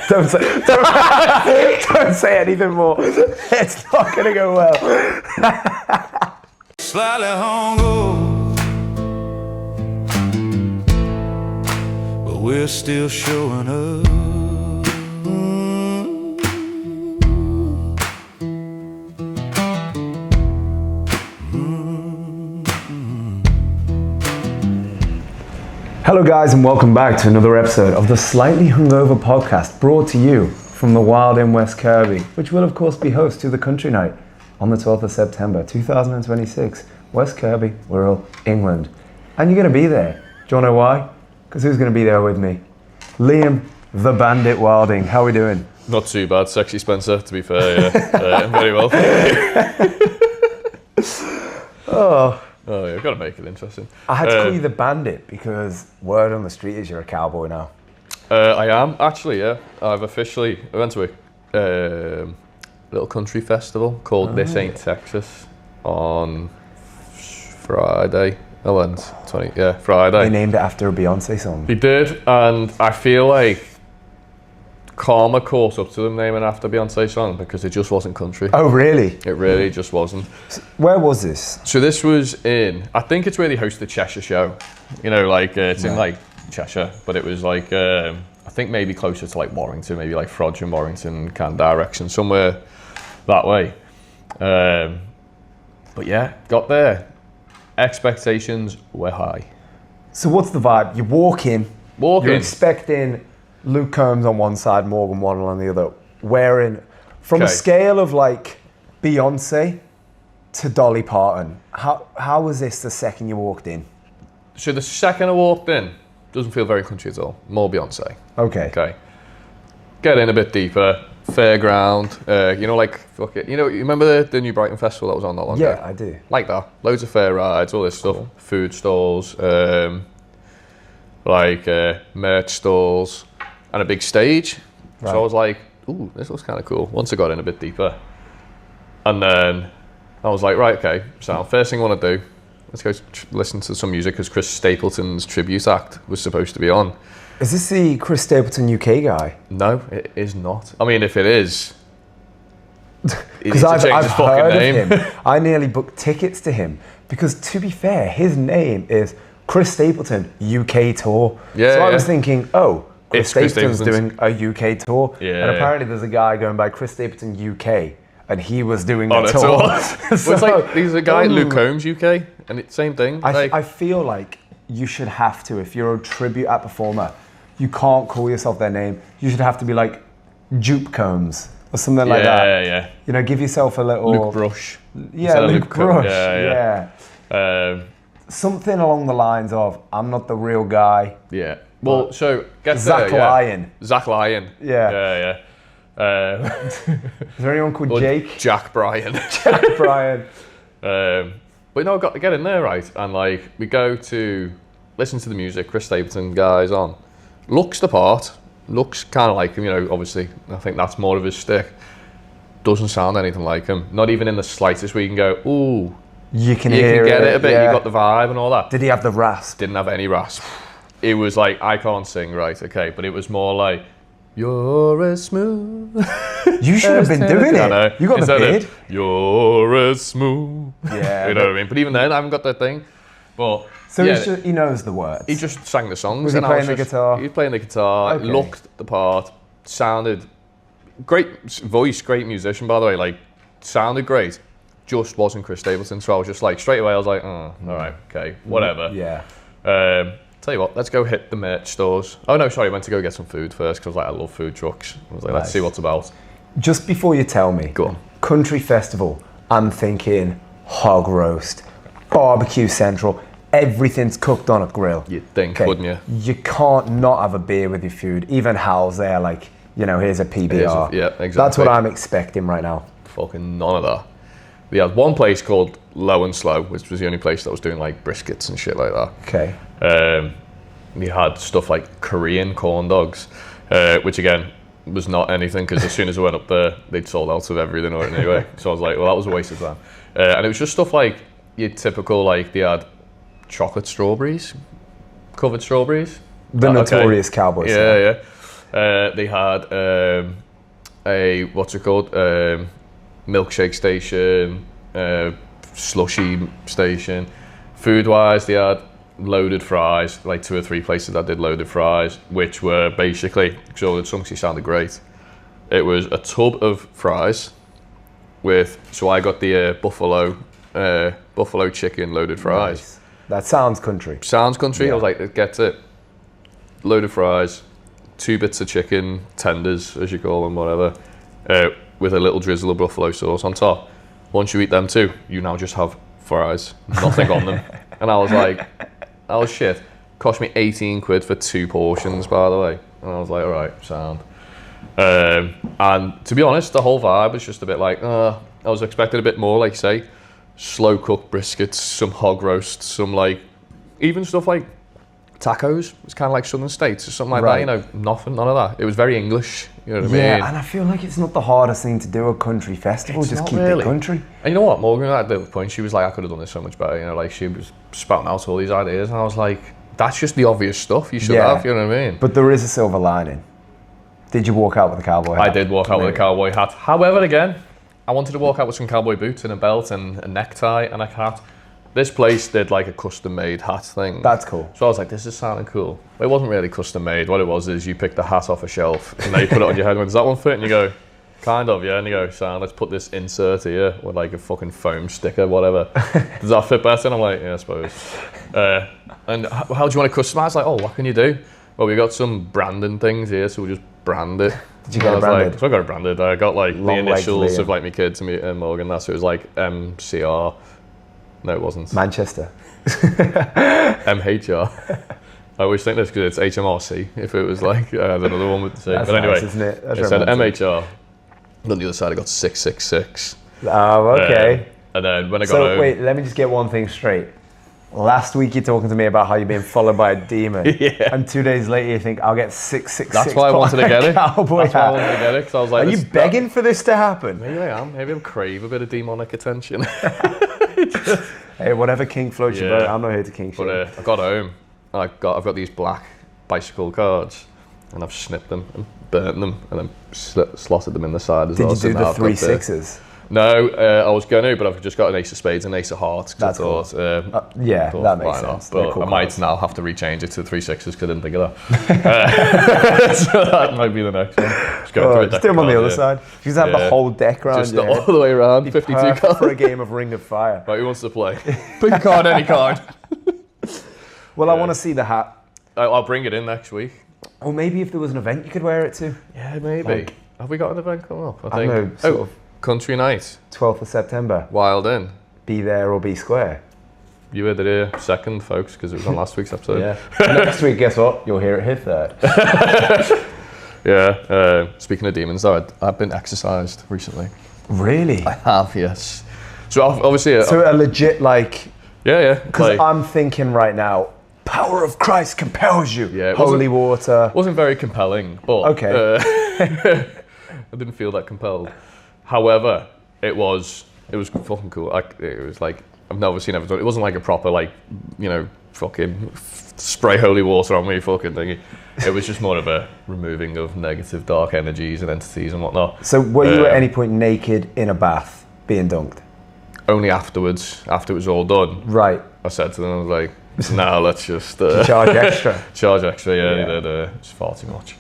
don't say anything more. It's not going to go well. Slightly hungover, but we're still showing up. Hello guys, and welcome back to another episode of the Slightly Hungover podcast, brought to you from the wild in West Kirby, which will of course be host to the country night on the 12th of September 2026, West Kirby, Wirral, England. And you're going to be there. Do you want to know why? Because who's going to be there with me? Liam the Bandit Wilding. How are we doing? Not too bad, Sexy Spencer, to be fair, yeah. Very well. Oh, yeah, I've got to make it interesting. I had to call you the Bandit because word on the street is you're a cowboy now. I am, actually, yeah. I went to a little country festival called This Ain't Texas on Friday. I went, Friday. They named it after a Beyonce song. They did, and I feel like karma caught up to them naming after Beyonce song because it just wasn't country. Oh, really? It really just wasn't. Where was this? So this was I think it's where they host the Cheshire Show. You know, like it's in like Cheshire, but it was like, I think maybe closer to like Warrington, maybe like Frodsham, Warrington kind of direction, somewhere that way. But yeah, got there. Expectations were high. So what's the vibe? You walk in, you're in. expecting Luke Combs on one side, Morgan Wallen on the other, wearing, from a scale of like Beyonce to Dolly Parton, how was this the second you walked in? So the second I walked in, doesn't feel very country at all, more Beyonce. Okay. Get in a bit deeper, fairground, you remember the New Brighton Festival that was on that long ago? Yeah, I do. Like that, loads of fair rides, all this stuff, food stalls, merch stalls, and a big stage. Right. So I was like, ooh, this looks kind of cool. Once I got in a bit deeper. And then I was like, right, okay, so first thing I want to do, let's go listen to some music, because Chris Stapleton's tribute act was supposed to be on. Is this the Chris Stapleton UK guy? No, it is not. I mean, if it is, because I've heard of him. I nearly booked tickets to him, because to be fair, his name is Chris Stapleton UK Tour. Yeah, so I was thinking, Chris Stapleton's doing a UK tour, yeah, and apparently there's a guy going by Chris Stapleton UK, and he was doing the tour. So it's like, there's a guy, Luke Combs UK, and it's same thing. I feel like you should have to, if you're a tribute act performer, you can't call yourself their name. You should have to be like Jupe Combs or something like that. Yeah. You know, give yourself a little Luke Brush. Yeah, Luke Brush. Yeah. Something along the lines of, I'm not the real guy. Yeah. Well, so get Zach Lyon. Zach Lyon. Yeah. Is there anyone called Jake? Jack Bryan. Jack Bryan. But no, got to get in there, right? And like, we go to listen to the music. Chris Stapleton guy's on. Looks the part. Looks kind of like him, you know. Obviously, I think that's more of his stick. Doesn't sound anything like him. Not even in the slightest where you can go, ooh. You can get it a bit. Yeah. You got the vibe and all that. Did he have the rasp? Didn't have any rasp. It was like, I can't sing, right? Okay, but it was more like, you're as smooth. You should have been doing it. Know. You got the beard. You're as smooth. Yeah. You know what I mean? But even then, I haven't got that thing. But so he knows the words. He just sang the songs. Was he playing the guitar? He was playing the guitar. Okay. Looked the part. Sounded great voice. Great musician, by the way. Like, sounded great. Just wasn't Chris Stapleton. So I was just like, straight away, I was like, all right, okay, whatever. Yeah. Tell you what, let's go hit the merch stores. Oh no, sorry, I went to go get some food first because I love food trucks. I was like, let's see what's about. Just before you tell me, go on. Country festival, I'm thinking hog roast, barbecue central, everything's cooked on a grill. You'd think, wouldn't you? You can't not have a beer with your food. Even Hal's there, like, you know, here's a PBR. Yeah, exactly. That's what I'm expecting right now. Fucking none of that. We had one place called Low and Slow, which was the only place that was doing like briskets and shit like that. Okay. We had stuff like Korean corn dogs, which again was not anything because as soon as I went up there, they'd sold out of everything anyway. So I was like, well, that was a waste of time. And it was just stuff like your typical, like they had chocolate strawberries, covered strawberries. The notorious cowboy Yeah. They had a what's it called? Milkshake station, slushy station. Food-wise, they had loaded fries, like 2 or 3 places that did loaded fries, which were basically, so it actually sounded great. It was a tub of fries so I got the buffalo chicken loaded fries. Nice. That sounds country. Sounds country. Yeah. I was like, it gets it. Loaded fries, 2 bits of chicken tenders, as you call them, whatever, with a little drizzle of buffalo sauce on top. Once you eat them too, you now just have fries, nothing on them. And I was like, oh shit. Cost me 18 quid for 2 portions, by the way. And I was like, all right, sound. And to be honest, the whole vibe was just a bit like, I was expecting a bit more, like say, slow cooked briskets, some hog roast, some like, even stuff like tacos. It's kind of like Southern States or something like that, you know, none of that. It was very English, you know what I mean? Yeah, and I feel like it's not the hardest thing to do, a country festival, It's just not keep really. it country. And you know what, Morgan, at the point, she was like, I could have done this so much better, you know, like she was spouting out all these ideas, and I was like, that's just the obvious stuff you should have, you know what I mean? But there is a silver lining. Did you walk out with a cowboy hat? I did walk out with a cowboy hat. However, again, I wanted to walk out with some cowboy boots and a belt and a necktie and a hat. This place did like a custom-made hat thing. That's cool. So I was like, this is sounding cool. It wasn't really custom-made. What it was is you pick the hat off a shelf and then you put it on your head and go, does that one fit? And you go, kind of, yeah. And you go, sound, let's put this insert here with like a fucking foam sticker, whatever. Does that fit better? And I'm like, yeah, I suppose. And how do you want to customize? Like, oh, what can you do? Well, we got some branding things here, so we'll just brand it. Did you get it branded? Like, so I got it branded. I got like Long the initials legs, of like my kids and Morgan. That's so it was like MCR. No, it wasn't. Manchester. MHR. I always think this because it's HMRC. If it was like another one with the C. That's But anyway, nice, isn't it? That's it said romantic. MHR. And on the other side, I got 666. Oh, okay. And then when I got So home, wait, let me just get one thing straight. Last week you're talking to me about how you're being followed by a demon, Yeah. and 2 days later you think I'll get 666. that's why I wanted to get it. Cowboy That's why I hat. wanted to get it because I was like, Are you begging for this to happen? Maybe I am. Maybe I crave a bit of demonic attention. Hey, whatever king floats your Yeah. boat. I'm not here to king shit. But I got home. I've got these black bicycle cards, and I've snipped them and burnt them, and then slotted them in the side as Did well. you do now the I've got 3 6s? No, I was going to, but I've just got an ace of spades and ace of hearts. That's cool. Yeah, thought, that makes why not? sense. They're But cool I might cards. now have to rechange it to 3 6s because I didn't think of that. So that might be the next one. Just go through a deck Still of on the other cards, side. You just have the Yeah. whole deck around Just your head. all the way around, Be 52 perfect cards. for a game of Ring of Fire. Right, who wants to play? Pick a card, any card. Well, I want to see the hat. I'll bring it in next week. Or maybe if there was an event you could wear it to. Yeah, maybe. Like- Have we got an event coming up? I know, sort of Country Night, 12th of September. Wild In. Be there or be square. You heard it here second, folks, because it was on last week's episode. Yeah. Next week, guess what? You'll hear it here third. Yeah. Speaking of demons, though, I've been exercised recently. Really? I have, yes. So obviously, So a legit, like, yeah. because Like, I'm thinking right now, power of Christ compels you. Yeah, it Holy water. wasn't very compelling, but Okay. I didn't feel that compelled. However, it was fucking cool. It was like I've never seen ever done. It wasn't like a proper like fucking spray holy water on me fucking thingy. It was just more of a removing of negative dark energies and entities and whatnot. So were you at any point naked in a bath being dunked? Only afterwards, after it was all done, Right. I said to them, I was like, "No, let's just Charge extra. charge extra." Yeah, Yeah. they did. It's far too much.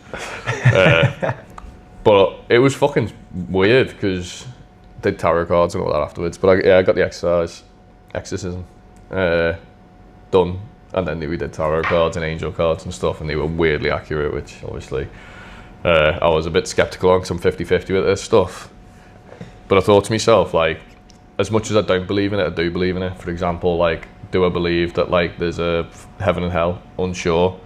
But it was fucking weird because did tarot cards and all that afterwards. But I got the exorcism done, and then we did tarot cards and angel cards and stuff, and they were weirdly accurate, which obviously I was a bit skeptical on because I'm 50-50 with this stuff. But I thought to myself, like, as much as I don't believe in it, I do believe in it. For example, like, do I believe that like there's a heaven and hell? Unsure.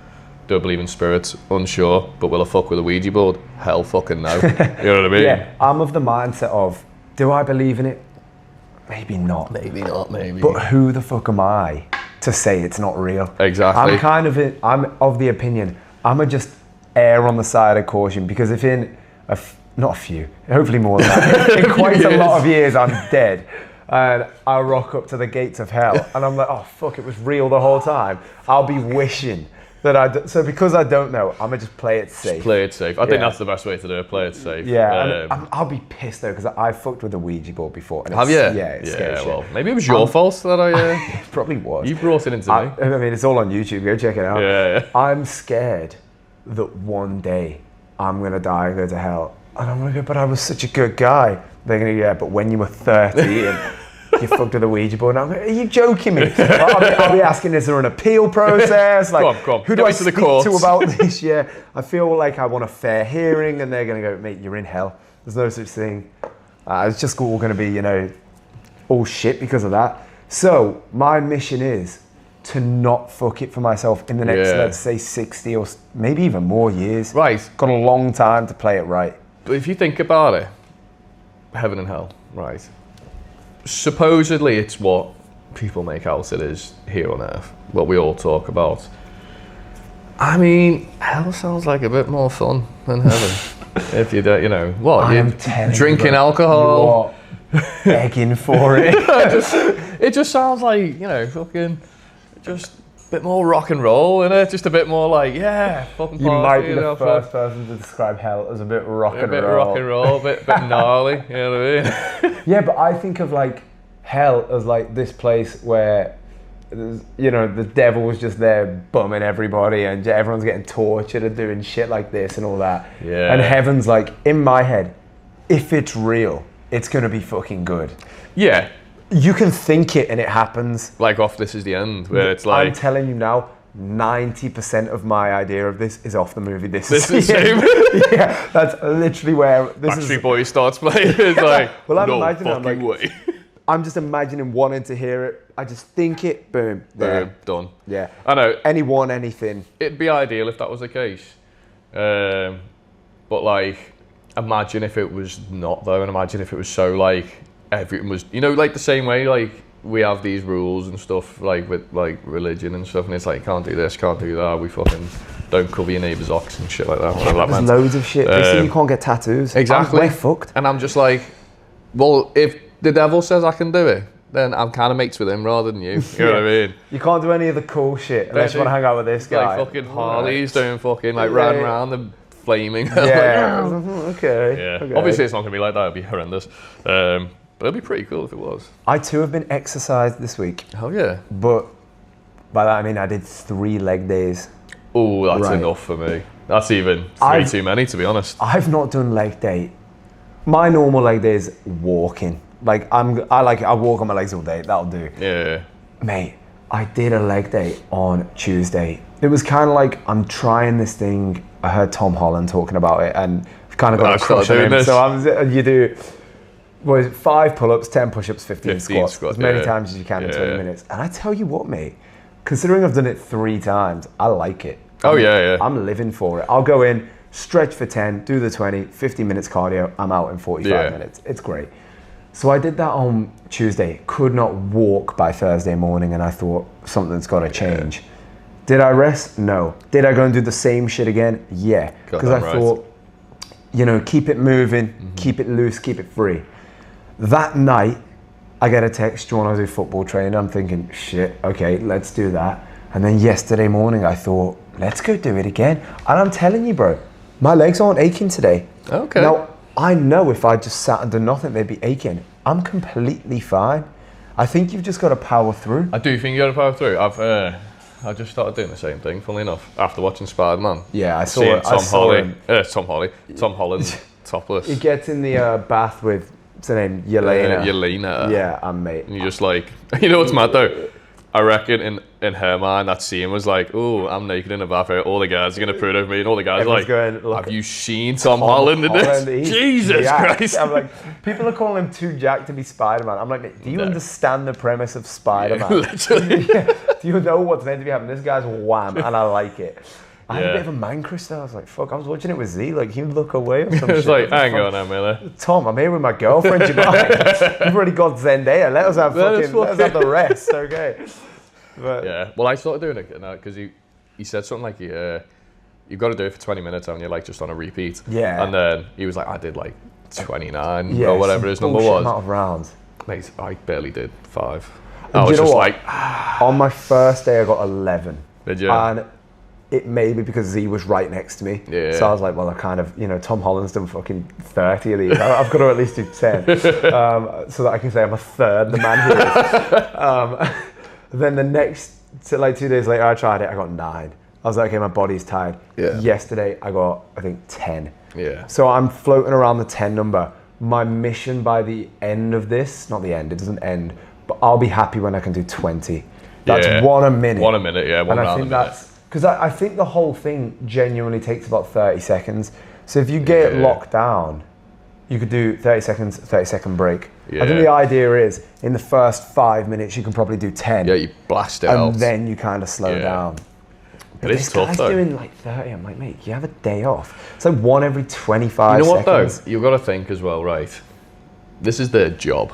Do I believe in spirits? Unsure. But will I fuck with a Ouija board? Hell fucking no. You know what I mean? Yeah. I'm of the mindset of, do I believe in it? Maybe not. Maybe not, maybe. But who the fuck am I to say it's not real? Exactly. I'm of the opinion, I'ma just err on the side of caution, because if in not a few, hopefully more than that, in quite a lot of years I'm dead, and I rock up to the gates of hell and I'm like, oh fuck, it was real the whole time, I'll be wishing So because I don't know, I'm gonna just play it safe. Just play it safe. I think that's the best way to do it. Play it safe. Yeah, I'll be pissed though because I fucked with the Ouija board before. And Have you? Yeah, it's scary shit. Well, maybe it was your fault that I. It probably was. You brought it into me. I mean, it's all on YouTube. Go check it out. Yeah. I'm scared that one day I'm gonna die and go to hell, and I'm gonna go. But I was such a good guy. They're gonna go, yeah. But when you were 30 and you fucked with a Ouija board, and I'm going, are you joking me? I'll be asking, is there an appeal process? Like, come on. Who do I speak to about this? Yeah, I feel like I want a fair hearing, and they're gonna go, mate, you're in hell. There's no such thing. It's just all gonna be, all shit because of that. So my mission is to not fuck it for myself in the next, let's say, 60 or maybe even more years. Right. Got a long time to play it right. But if you think about it, heaven and hell, right? Supposedly it's what people make out it is here on Earth, what we all talk about. I mean, hell sounds like a bit more fun than heaven. If you don't, you're drinking alcohol. You're begging for it. It just sounds like, fucking just a bit more rock and roll, innit? Just a bit more like, fucking party. You might be the first person to describe hell as a bit rock and roll. A bit rock and roll, a bit gnarly, you know what I mean? Yeah, but I think of like hell as like this place where, the devil was just there bumming everybody and everyone's getting tortured and doing shit like this and all that. Yeah. And heaven's like, in my head, if it's real, it's going to be fucking good. Yeah. You can think it and it happens. Like off This Is the End, where it's like... I'm telling you now, 90% of my idea of this is off the movie This Is the End. Yeah, that's literally where... Backstreet Boys starts playing. It's like, well, I'm no imagining, fucking way. I'm just imagining wanting to hear it. I just think it, boom, there. Boom, done. Yeah. I know. Anyone, anything. It'd be ideal if that was the case. But like, imagine if it was not though, and imagine if it was so like, everything was, like the same way, like, we have these rules and stuff, like with like religion and stuff, and it's like, can't do this, can't do that, we fucking don't cover your neighbour's ox and shit like that. There's loads of shit. They say you can't get tattoos. Exactly. We're fucked. And I'm just like, well, if the devil says I can do it, then I'm kind of mates with him rather than you. You know what I mean? You can't do any of the cool shit unless you want to hang out with this guy. Like fucking Harleys doing fucking like riding around the flaming. Yeah. Okay. Yeah. Okay. Obviously it's not going to be like that. It'll be horrendous. But it'd be pretty cool if it was. I too have been exercised this week. Hell yeah. But by that I mean I did 3 leg days. Oh, that's enough for me. That's even 3 too many, to be honest. I've not done leg day. My normal leg day is walking. Like I walk on my legs all day. That'll do. Yeah. Mate, I did a leg day on Tuesday. It was kind of like I'm trying this thing. I heard Tom Holland talking about it, and I've kind of got a crush on him. This. So you do 5 pull-ups, 10 push-ups, 15 squats as many times as you can in 20 minutes. And I tell you what, mate, considering I've done it 3 times, I like it. I'm living for it. I'll go in, stretch for 10, do the 20, 50 minutes cardio. I'm out in 45 minutes. It's great. So I did that on Tuesday, could not walk by Thursday morning, and I thought something's got to change. Did I rest? No. Did I go and do the same shit again? Yeah. Because I thought, keep it moving, keep it loose, keep it free. That night, I get a text, do you want to do football training? I'm thinking, shit, okay, let's do that. And then yesterday morning, I thought, let's go do it again. And I'm telling you, bro, my legs aren't aching today. Okay. Now, I know if I just sat and done nothing, they'd be aching. I'm completely fine. I think you've just got to power through. I do think you got to power through. I just started doing the same thing, funnily enough, after watching Spider-Man. Yeah, I saw it. Tom Holland, topless. He gets in the bath with, what's her name, Yelena. Yelena. Yeah, I'm mate. And you're just like, what's mad though? I reckon in her mind, that scene was like, oh, I'm naked in a bath. All the guys are going to prove it with me. And all the guys are like, have you seen Tom Holland in this? Jesus Christ. I'm like, people are calling him too jacked to be Spider-Man. I'm like, do you understand the premise of Spider-Man? Literally. Do you know what's meant to be happening? This guy's wham, and I like it. I had a bit of a man crush there. I was like, fuck, I was watching it with Z. Like, he'd look away or something. It's like, hang on now, Miller. Tom, I'm here with my girlfriend. You've already got Zendaya. Let us have the rest, okay? But yeah, well, I started doing it now because he said something like, you've got to do it for 20 minutes, haven't you? Like, just on a repeat. Yeah. And then he was like, I did like 29 or whatever his number was. Amount of rounds. Mate, I barely did 5. I was you know just what? like... On my first day, I got 11. Did you? And it may be because Z was right next to me. Yeah. So I was like, well, I kind of, Tom Holland's done fucking 30 of these. I've got to at least do 10. So that I can say I'm a third the man who is. Then the next, like 2 days later, I tried it. I got 9. I was like, okay, my body's tired. Yeah. Yesterday, I got, I think, 10. Yeah. So I'm floating around the 10 number. My mission by the end of this, not the end, it doesn't end, but I'll be happy when I can do 20. That's 1 a minute. 1 a minute, yeah. One and I round think a minute. that's, because I think the whole thing genuinely takes about 30 seconds. So if you get it locked down, you could do 30 seconds, 30-second break. Yeah. I think the idea is, in the first 5 minutes, you can probably do 10. Yeah, you blast it out. And then you kind of slow down. But it's this tough guy's though. doing like 30. I'm like, mate, you have a day off. It's like 1 every 25 You know what seconds. though? You've got to think as well, right? This is their job.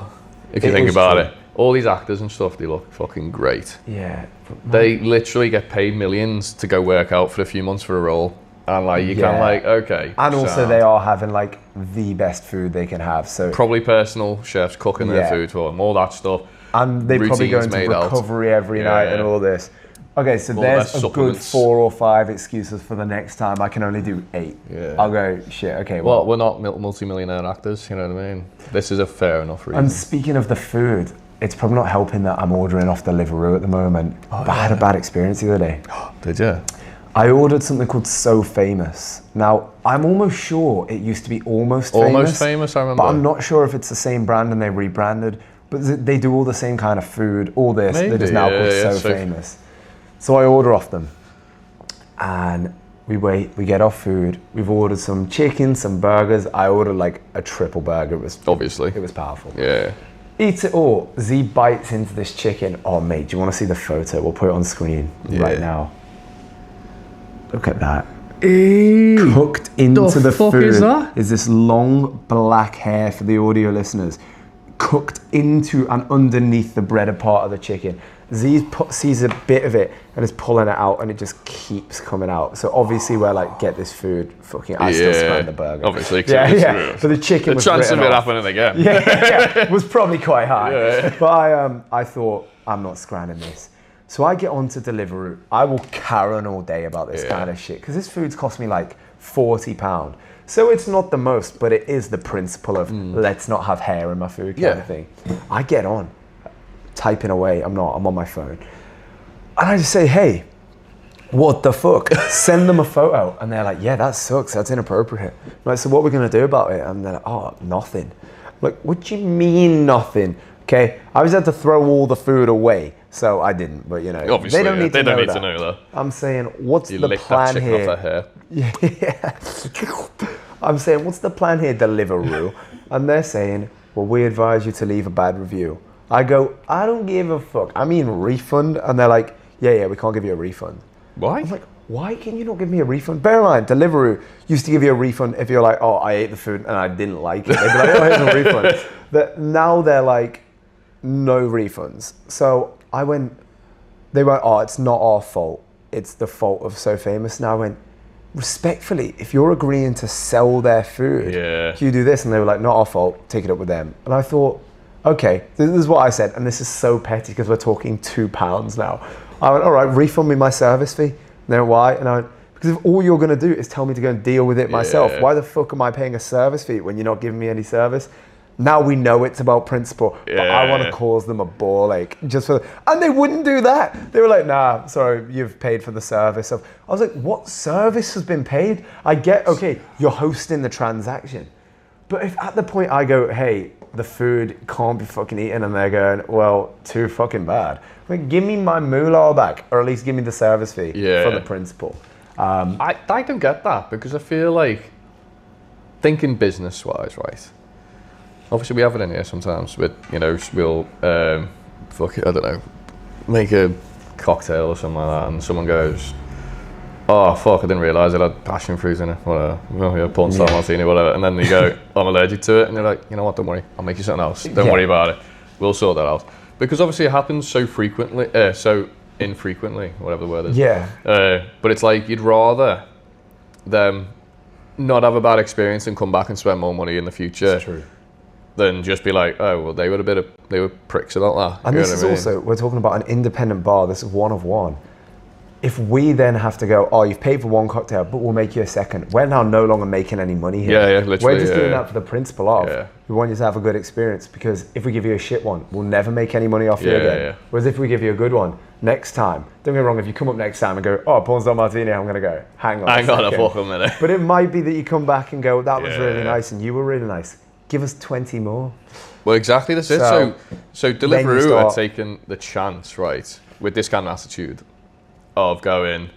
If you It think is about true. it. All these actors and stuff, they look fucking great. Yeah. They literally get paid millions to go work out for a few months for a role. And like, you kind of like, okay. And also sound. they are having like the best food they can have. So Probably personal chefs cooking their food for them, all that stuff. and they probably go routines into made out. recovery every night and all this. Okay, so All there's their a good supplements. 4 or 5 excuses for the next time. I can only do 8. Yeah. I'll go, shit, okay, Well, well. we're not multi-millionaire actors, you know what I mean? This is a fair enough reason. And speaking of the food, it's probably not helping that I'm ordering off Deliveroo at the moment. But I had a bad experience the other day. Did you? I ordered something called So Famous. Now, I'm almost sure it used to be Almost Famous. Almost Famous, I remember. But I'm not sure if it's the same brand and they rebranded. But they do all the same kind of food, all this. Maybe, They're just now called yeah, So Famous. So I order off them. And we wait, we get our food. We've ordered some chicken, some burgers. I ordered like a triple burger. Obviously. It was powerful. Yeah. Eats it all. Z bites into this chicken. Oh, mate, do you want to see the photo? We'll put it on screen right now. Look at that. Cooked into the fuck food is that? is this long black hair for the audio listeners. Cooked into and underneath the breaded part of the chicken. Z sees a bit of it and is pulling it out, and it just keeps coming out. So obviously we're like, get this food. Fucking, I still spam the burger. Obviously. Yeah. But the chicken was The chance of written it off. happening again. Yeah, was probably quite high. Yeah. But I thought, I'm not scranning this. So I get onto Deliveroo. I will Karen all day about this kind of shit, because this food's cost me like £40. So it's not the most, but it is the principle of let's not have hair in my food kind of thing. I get on, typing away. I'm on my phone. And I just say, hey, what the fuck? Send them a photo. And they're like, yeah, that sucks. That's inappropriate. I'm like, so what are we going to do about it? And they're like, oh, nothing. I'm like, what do you mean nothing? Okay, I always had to throw all the food away. So I didn't, but Obviously, they don't need, they to, don't know need that. to know that. I'm saying, what's You the lick that plan chicken here? off her hair. Yeah. I'm saying, what's the plan here, Deliveroo? And they're saying, well, we advise you to leave a bad review. I go, I don't give a fuck. I mean refund. And they're like, yeah, we can't give you a refund. Why? I'm like, why can you not give me a refund? Bear in mind, Deliveroo used to give you a refund if you're like, oh, I ate the food and I didn't like it. They'd be like, oh, here's a refund. Now they're like, no refunds. So they went, oh, it's not our fault. It's the fault of So Famous. Now I went, respectfully, if you're agreeing to sell their food, can you do this? And they were like, not our fault, take it up with them. And I thought, okay, this is what I said, and this is so petty because we're talking £2 now. I went, all right, refund me my service fee. And they went, why? And I went, because if all you're going to do is tell me to go and deal with it myself, why the fuck am I paying a service fee when you're not giving me any service? Now we know it's about principle, but I want to cause them a ball ache just for. And they wouldn't do that. They were like, "Nah, sorry, you've paid for the service." I was like, "What service has been paid?" I get, okay, you're hosting the transaction, but if at the point I go, "Hey, the food can't be fucking eaten," and they're going, "Well, too fucking bad," like, give me my moolah back, or at least give me the service fee for the principle. I don't get that, because I feel like, thinking business-wise, right? Obviously, we have it in here sometimes with, we'll, I don't know, make a cocktail or something like that, and someone goes, oh, fuck, I didn't realise it had passion fruit in it, whatever, porn style martini, whatever, and then you go, I'm allergic to it, and you're like, you know what, don't worry, I'll make you something else, don't worry about it, we'll sort that out. Because obviously it happens so frequently, so infrequently, whatever the word is. Yeah. But it's like, you'd rather them not have a bad experience and come back and spend more money in the future. That's true. Than just be like, oh, well, they were pricks about that. And this is also, we're talking about an independent bar. This is one of one. if we then have to go, oh, you've paid for one cocktail, but we'll make you a second, we're now no longer making any money here. Yeah, literally. We're just doing that for the principle of, Yeah. we want you to have a good experience, because if we give you a shit one, we'll never make any money off you again. Yeah. Whereas if we give you a good one, next time, don't get me wrong, if you come up next time and go, oh, Porn Star Martini, I'm going to go, hang on a fucking minute. But it might be that you come back and go, that was Yeah. really nice and you were really nice. Give us 20 more. Well, exactly, that's it. So then you Deliveroo start- are taking the chance, right, with this kind of attitude of going,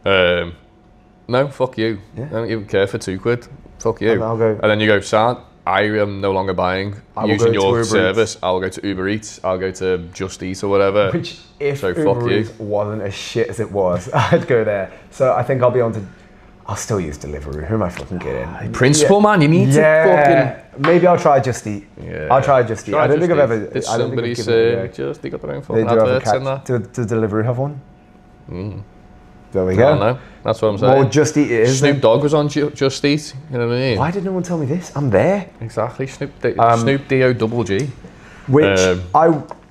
no, fuck you. Yeah. I don't even care for £2. Fuck you. And I'll go- And then you go, Sam, I am no longer buying will using go to your Uber service. I'll go to Uber Eats. I'll go to Just Eat or whatever. Which, if So fuck Uber you. Eats wasn't as shit as it was, I'd go there. So I think I'll be on to, I'll still use Deliveroo. Who am I fucking kidding? Principle, man, you need to fucking... Maybe I'll try Just Eat. Yeah. I'll try Just Eat. I don't think I've ever... Did I don't think somebody I've given say, it a go. Just Eat got their own They fucking do have a adverts in that? Does Deliveroo have one? There we I go. don't know. That's what I'm saying. Well, Just Eat it is. Snoop then. Dogg was on Just Eat. You know what I mean? Why did no one tell me this? I'm there. Exactly. Snoop D-O double G. Which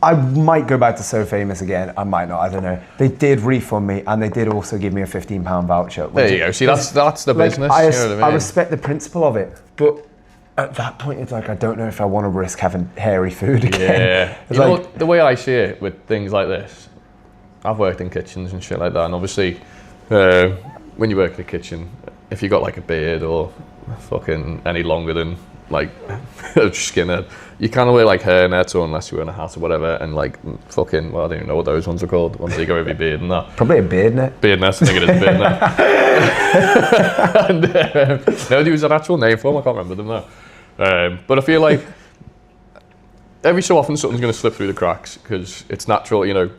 I might go back to So Famous again. I might not. I don't know. They did refund me, and they did also give me a £15 voucher. There you go. See, that's the Like, business. I, you know what I I mean? respect the principle of it, but at that point, it's like I don't know if I want to risk having hairy food again. Yeah. It's You know like, what, the way I see it with things like this, I've worked in kitchens and shit like that, and obviously, when you work in a kitchen, if you got like a beard or fucking any longer than like a skinhead, you kind of wear like hairnets, or unless you're wearing a hat or whatever, and like fucking, well, I don't even know what those ones are called, the ones that you go over your beard and that. probably a beard net. Beard nest, I think it is a beard net. And, no, there was an actual name for them, I can't remember them now. But I feel like every so often something's going to slip through the cracks, because it's natural, you know,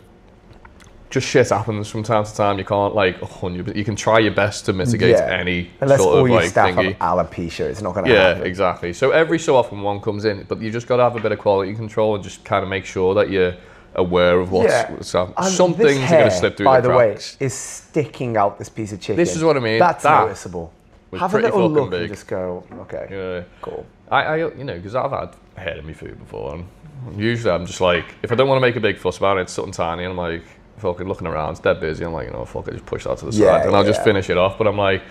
just shit happens from time to time. You can't like 100%, you can try your best to mitigate any Unless sort all of your like staff thingy. have alopecia, it's not going to Yeah, happen. exactly. So every so often one comes in, but you just got to have a bit of quality control and just kind of make sure that you're aware of what's And some this things are hair, going to slip through by the the way, cracks. is sticking out this piece of chicken. This is what I mean. That's That noticeable. was Have a pretty little fucking look big. and just go, okay, Yeah. cool. I you know, because I've had hair in my food before, and usually I'm just like, if I don't want to make a big fuss about it, it's something tiny, and I'm like, fucking looking around, it's dead busy, I'm like, you know, fuck, I just push that to the side, and I'll just finish it off. But I'm like,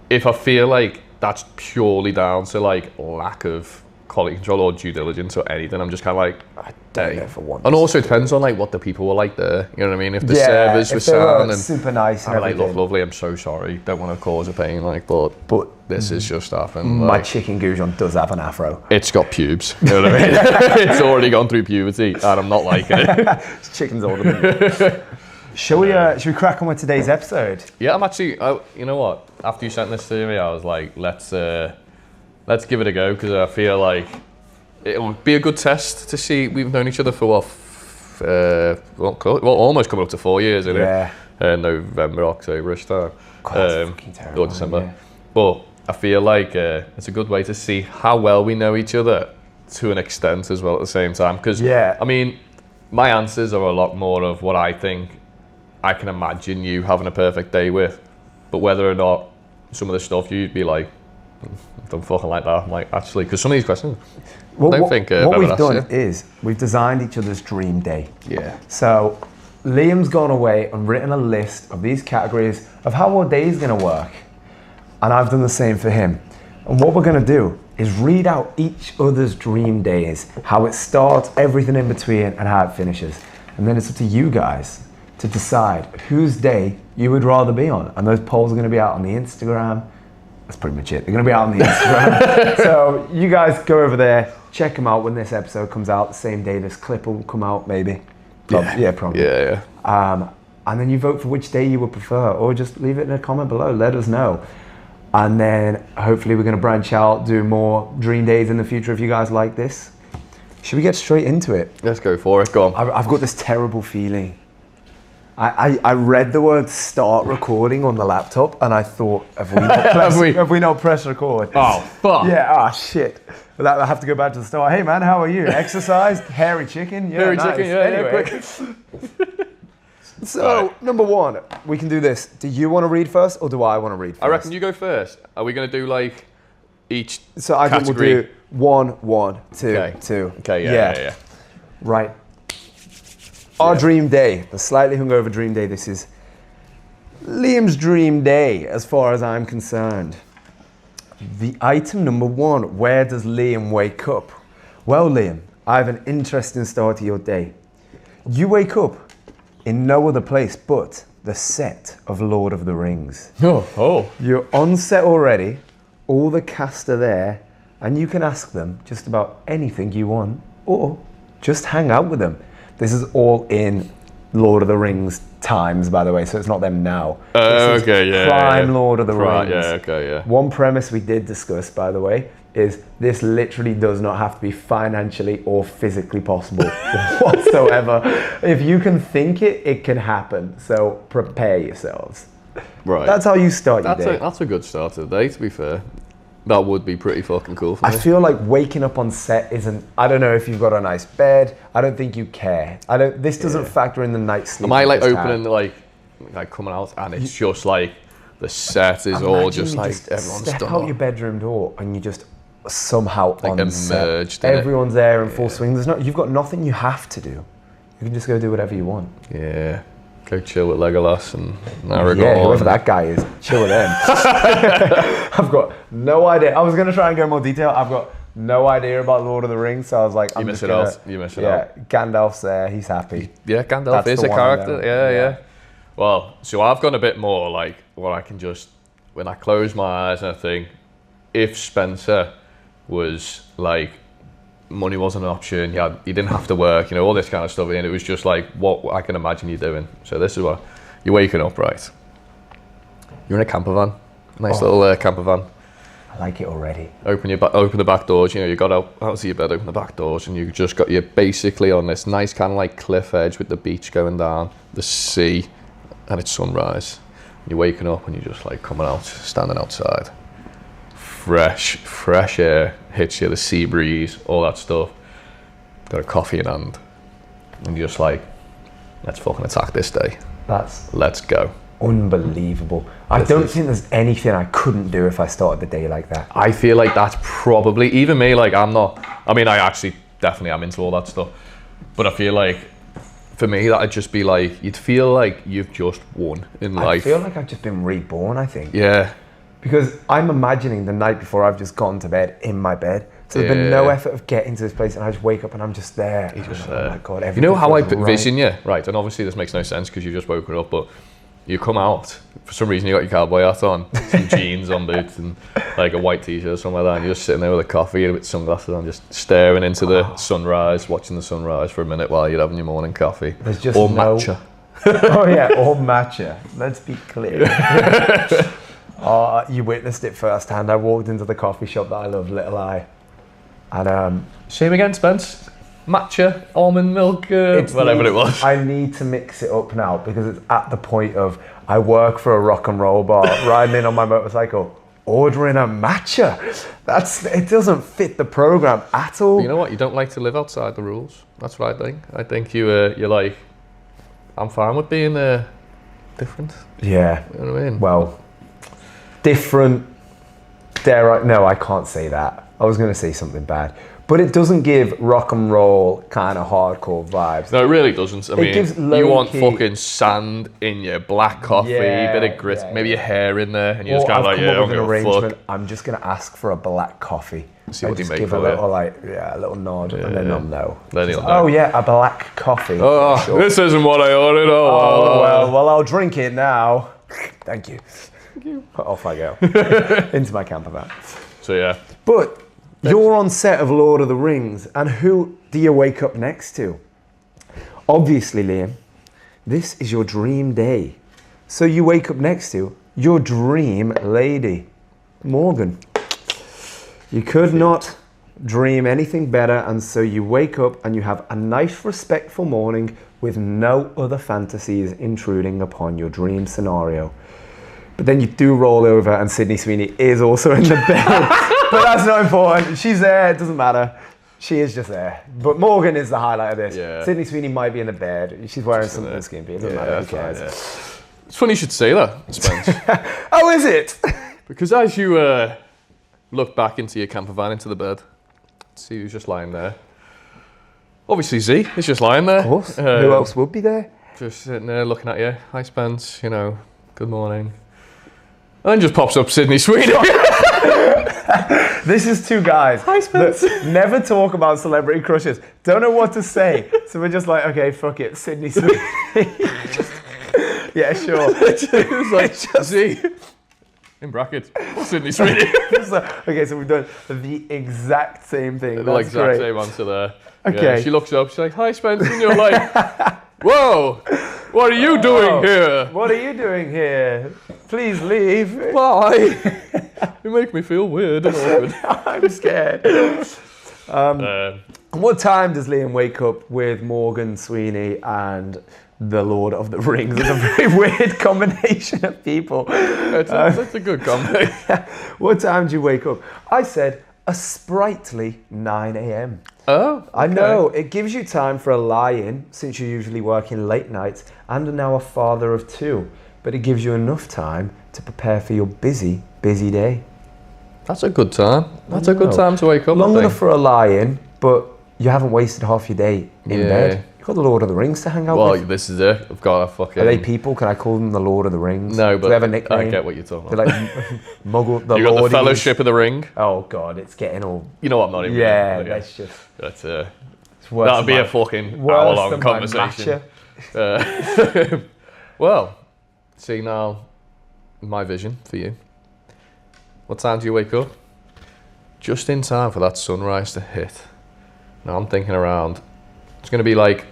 if I feel like that's purely down to like lack of quality control or due diligence or anything, I'm just kind of like, I don't know if I want and this. also it depends on like what the people were like there, you know what I mean? If the Yeah, servers were if they were sound and super nice and I'm like, everything. look, lovely, I'm so sorry, don't want to cause a pain, like, but this is just happened. My Like, chicken goujon does have an afro. it's got pubes, you know what I mean? It's already gone through puberty, and I'm not liking it. Chicken's older than me. Should we crack on with today's episode? Yeah, I'm actually, you know what? After you sent this to me, I was like, let's give it a go, because I feel like it'll be a good test to see. We've known each other for almost coming up to 4 years, isn't Yeah. it? November, October-ish time. God, that's fucking terrible, Or December. yeah. But I feel like it's a good way to see how well we know each other to an extent as well at the same time. Because, Yeah. I mean, my answers are a lot more of what I think I can imagine you having a perfect day with. But whether or not some of the stuff you'd be like, don't fucking like that. I'm like, actually, because some of these questions, Well, I don't what, think what I've we've ever done asked is we've designed each other's dream day. Yeah. So Liam's gone away and written a list of these categories of how our day is going to work. And I've done the same for him. And what we're going to do is read out each other's dream days, how it starts, everything in between, and how it finishes. And then it's up to you guys to decide whose day you would rather be on. And those polls are going to be out on the Instagram. That's pretty much it. They're going to be out on the Instagram. So you guys go over there, check them out when this episode comes out. The same day this clip will come out, maybe. Yeah, probably. Yeah. And then you vote for which day you would prefer, or just leave it in a comment below. Let us know. And then hopefully we're going to branch out, do more dream days in the future if you guys like this. Should we get straight into it? Let's go for it. Go on. I've got this terrible feeling. I read the word start recording on the laptop and I thought, have we not pressed record? Oh, fuck. Yeah, shit. Well, I have to go back to the start. Hey man, how are you? Exercised? Hairy chicken? Yeah, Hairy nice. chicken, yeah, Anyway. So, number one, we can do this. Do you want to read first or do I want to read first? I reckon you go first. Are we going to do like each So I think category? we'll do 1, 1, 2, Okay. 2. Okay, yeah. Right. Our dream day, the slightly hungover dream day. This is Liam's dream day, as far as I'm concerned. The item number 1, where does Liam wake up? Well, Liam, I have an interesting start to your day. You wake up in no other place but the set of Lord of the Rings. Oh. You're on set already, all the cast are there, and you can ask them just about anything you want, or just hang out with them. This is all in Lord of the Rings times, by the way, so it's not them now. Okay, yeah. Prime Lord of the Rings. Yeah, okay, yeah. One premise we did discuss, by the way, is this literally does not have to be financially or physically possible whatsoever. If you can think it, it can happen. So prepare yourselves. Right. That's how you start your day. That's a good start to the day, to be fair. That would be pretty fucking cool for me. I feel like waking up on set isn't, I don't know if you've got a nice bed, I don't think you care. This doesn't factor in the night's sleep. Am I like you just opening, had. like coming out and it's just like, the set is all Imagine just you like, just everyone's step done out up. your bedroom door and you just somehow Like on set. emerged in it. Everyone's there in full swing. You've got nothing you have to do. You can just go do whatever you want. Yeah. Go chill with Legolas and Aragorn. Yeah, whoever that guy is, chill with them. I've got no idea. I was going to try and go in more detail. I've got no idea about Lord of the Rings, so I was like, You miss it out. Yeah, Gandalf's there. He's happy. Yeah, Gandalf That's is the a one I character. know. Yeah. Well, so I've gone a bit more like where I can just, when I close my eyes and I think, if Spencer was like, money wasn't an option, you didn't have to work, all this kind of stuff, and it was just like what I can imagine you doing. So this is what, you're waking up, right? You're in a camper van, nice little camper van. I like it already. Open the back doors, you got out of your bed, open the back doors, and you're basically on this nice kind of like cliff edge with the beach going down, the sea, and it's sunrise. You're waking up and you're just like coming out, standing outside. Fresh air hits you, the sea breeze, all that stuff. Got a coffee in hand, and you're just like, let's fucking attack this day. Let's go. Unbelievable. I don't think there's anything I couldn't do if I started the day like that. I feel like that's probably, even me, like I actually definitely am into all that stuff, but I feel like for me that'd just be like, you'd feel like you've just won in life. I feel like I've just been reborn, I think. Yeah. Because I'm imagining the night before I've just gone to bed in my bed. So there's been no effort of getting to this place, and I just wake up and I'm just there. You're just Oh my God, you know how I everything feels vision you? Right, and obviously this makes no sense because you've just woken up, but you come out, for some reason you got your cowboy hat on, some jeans on, boots, and like a white t-shirt or something like that, and you're just sitting there with a coffee and with sunglasses on, just staring into the sunrise, watching the sunrise for a minute while you're having your morning coffee. There's just or no... matcha. Oh yeah, or matcha. Let's be clear. You witnessed it firsthand. I walked into the coffee shop that I love, Little Eye, and Same again, Spence. Matcha, almond milk, whatever it was. I need to mix it up now because it's at the point of I work for a rock and roll bar, riding in on my motorcycle, ordering a matcha. It doesn't fit the program at all. You know what? You don't like to live outside the rules. That's what I think. I think you're like, I'm fine with being different. Yeah. You know what I mean? Well, different. No, I can't say that. I was going to say something bad. But it doesn't give rock and roll kind of hardcore vibes. No, it really doesn't. I mean, gives you want low-key- fucking sand in your black coffee, bit of grit, maybe your hair in there, and you're just kind of like, yeah, I don't give a fuck. I'm just going to ask for a black coffee. See what you make give for a little, it. a little nod, and then they'll know. Then you'll know. Oh yeah, a black coffee. Oh, Sure. this isn't what I ordered. Well, I'll drink it now. Thank you. Off I go into my camper van. So yeah. But you're on set of Lord of the Rings, and who do you wake up next to? Obviously, Liam, this is your dream day. So you wake up next to your dream lady, Morgan. You could not dream anything better, and so you wake up and you have a nice, respectful morning with no other fantasies intruding upon your dream scenario. But then you do roll over and Sydney Sweeney is also in the bed. But that's not important. She's there, it doesn't matter. She is just there. But Morgan is the highlight of this. Yeah. Sydney Sweeney might be in the bed. She's wearing something skimpy. It doesn't matter, who cares? It's funny you should say that, Spence. Oh, is it? Because as you look back into your camper van, into the bed, see who's just lying there. Obviously Z is just lying there. Of course. Who else would be there? Just sitting there looking at you. Hi Spence, Good morning. And then just pops up Sydney Sweeney. This is two guys Hi, Spence. that never talk about celebrity crushes. Don't know what to say. So we're just like, okay, fuck it, Sydney Sweeney. Yeah, sure. It's like, Z. In brackets. Sydney Sweeney. Okay, so we've done the exact same thing. The exact same answer there. Okay. Yeah, she looks up, she's like, hi, Spence. And you're like, whoa, what are you doing here? What are you doing here? Please leave. Bye. You make me feel weird and awkward. I'm scared. What time does Liam wake up with Morgan Sweeney and the Lord of the Rings? It's a very weird combination of people. That's a good combination. What time do you wake up? I said a sprightly 9 a.m. Oh, okay. I know, it gives you time for a lie-in, since you're usually working late nights and are now a father of two. But it gives you enough time to prepare for your busy, busy day. That's a good time. That's a good time to wake up. Long enough for a lie-in, but you haven't wasted half your day in bed. You've got the Lord of the Rings to hang out with. Well, this is it. I've got a fucking... Are they people? Can I call them the Lord of the Rings? No, but do they have a nickname? I get what you're talking They're about. like Muggle, the You got Lordies. the Fellowship of the Ring. Oh God, it's getting all... You know what, I'm not even... Yeah, that's just... That's, It's worse that'd be than a fucking worse hour-long than my conversation. matcha. Well, see now, my vision for you. What time do you wake up? Just in time for that sunrise to hit. Now I'm thinking around, it's going to be like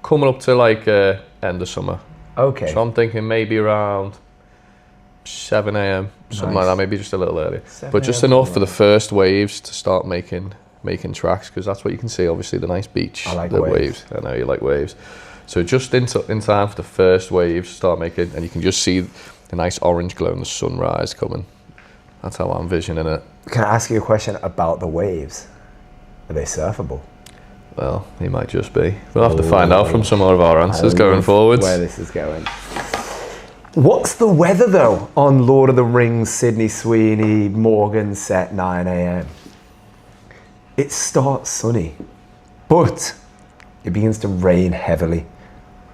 coming up to like end of summer. Okay. So I'm thinking maybe around 7 a.m, something like that, maybe just a little earlier. But just enough for the first waves to start making tracks, because that's what you can see, obviously, the nice beach. I like the waves. I know you like waves. So just in time for the first waves to start making, and you can just see the nice orange glow and the sunrise coming. That's how I'm envisioning it. Can I ask you a question about the waves? Are they surfable? Well, he might just be. We'll have to find out from some more of our answers going forwards. Where this is going. What's the weather though on Lord of the Rings, Sydney Sweeney, Morgan set 9 a.m? It starts sunny, but it begins to rain heavily.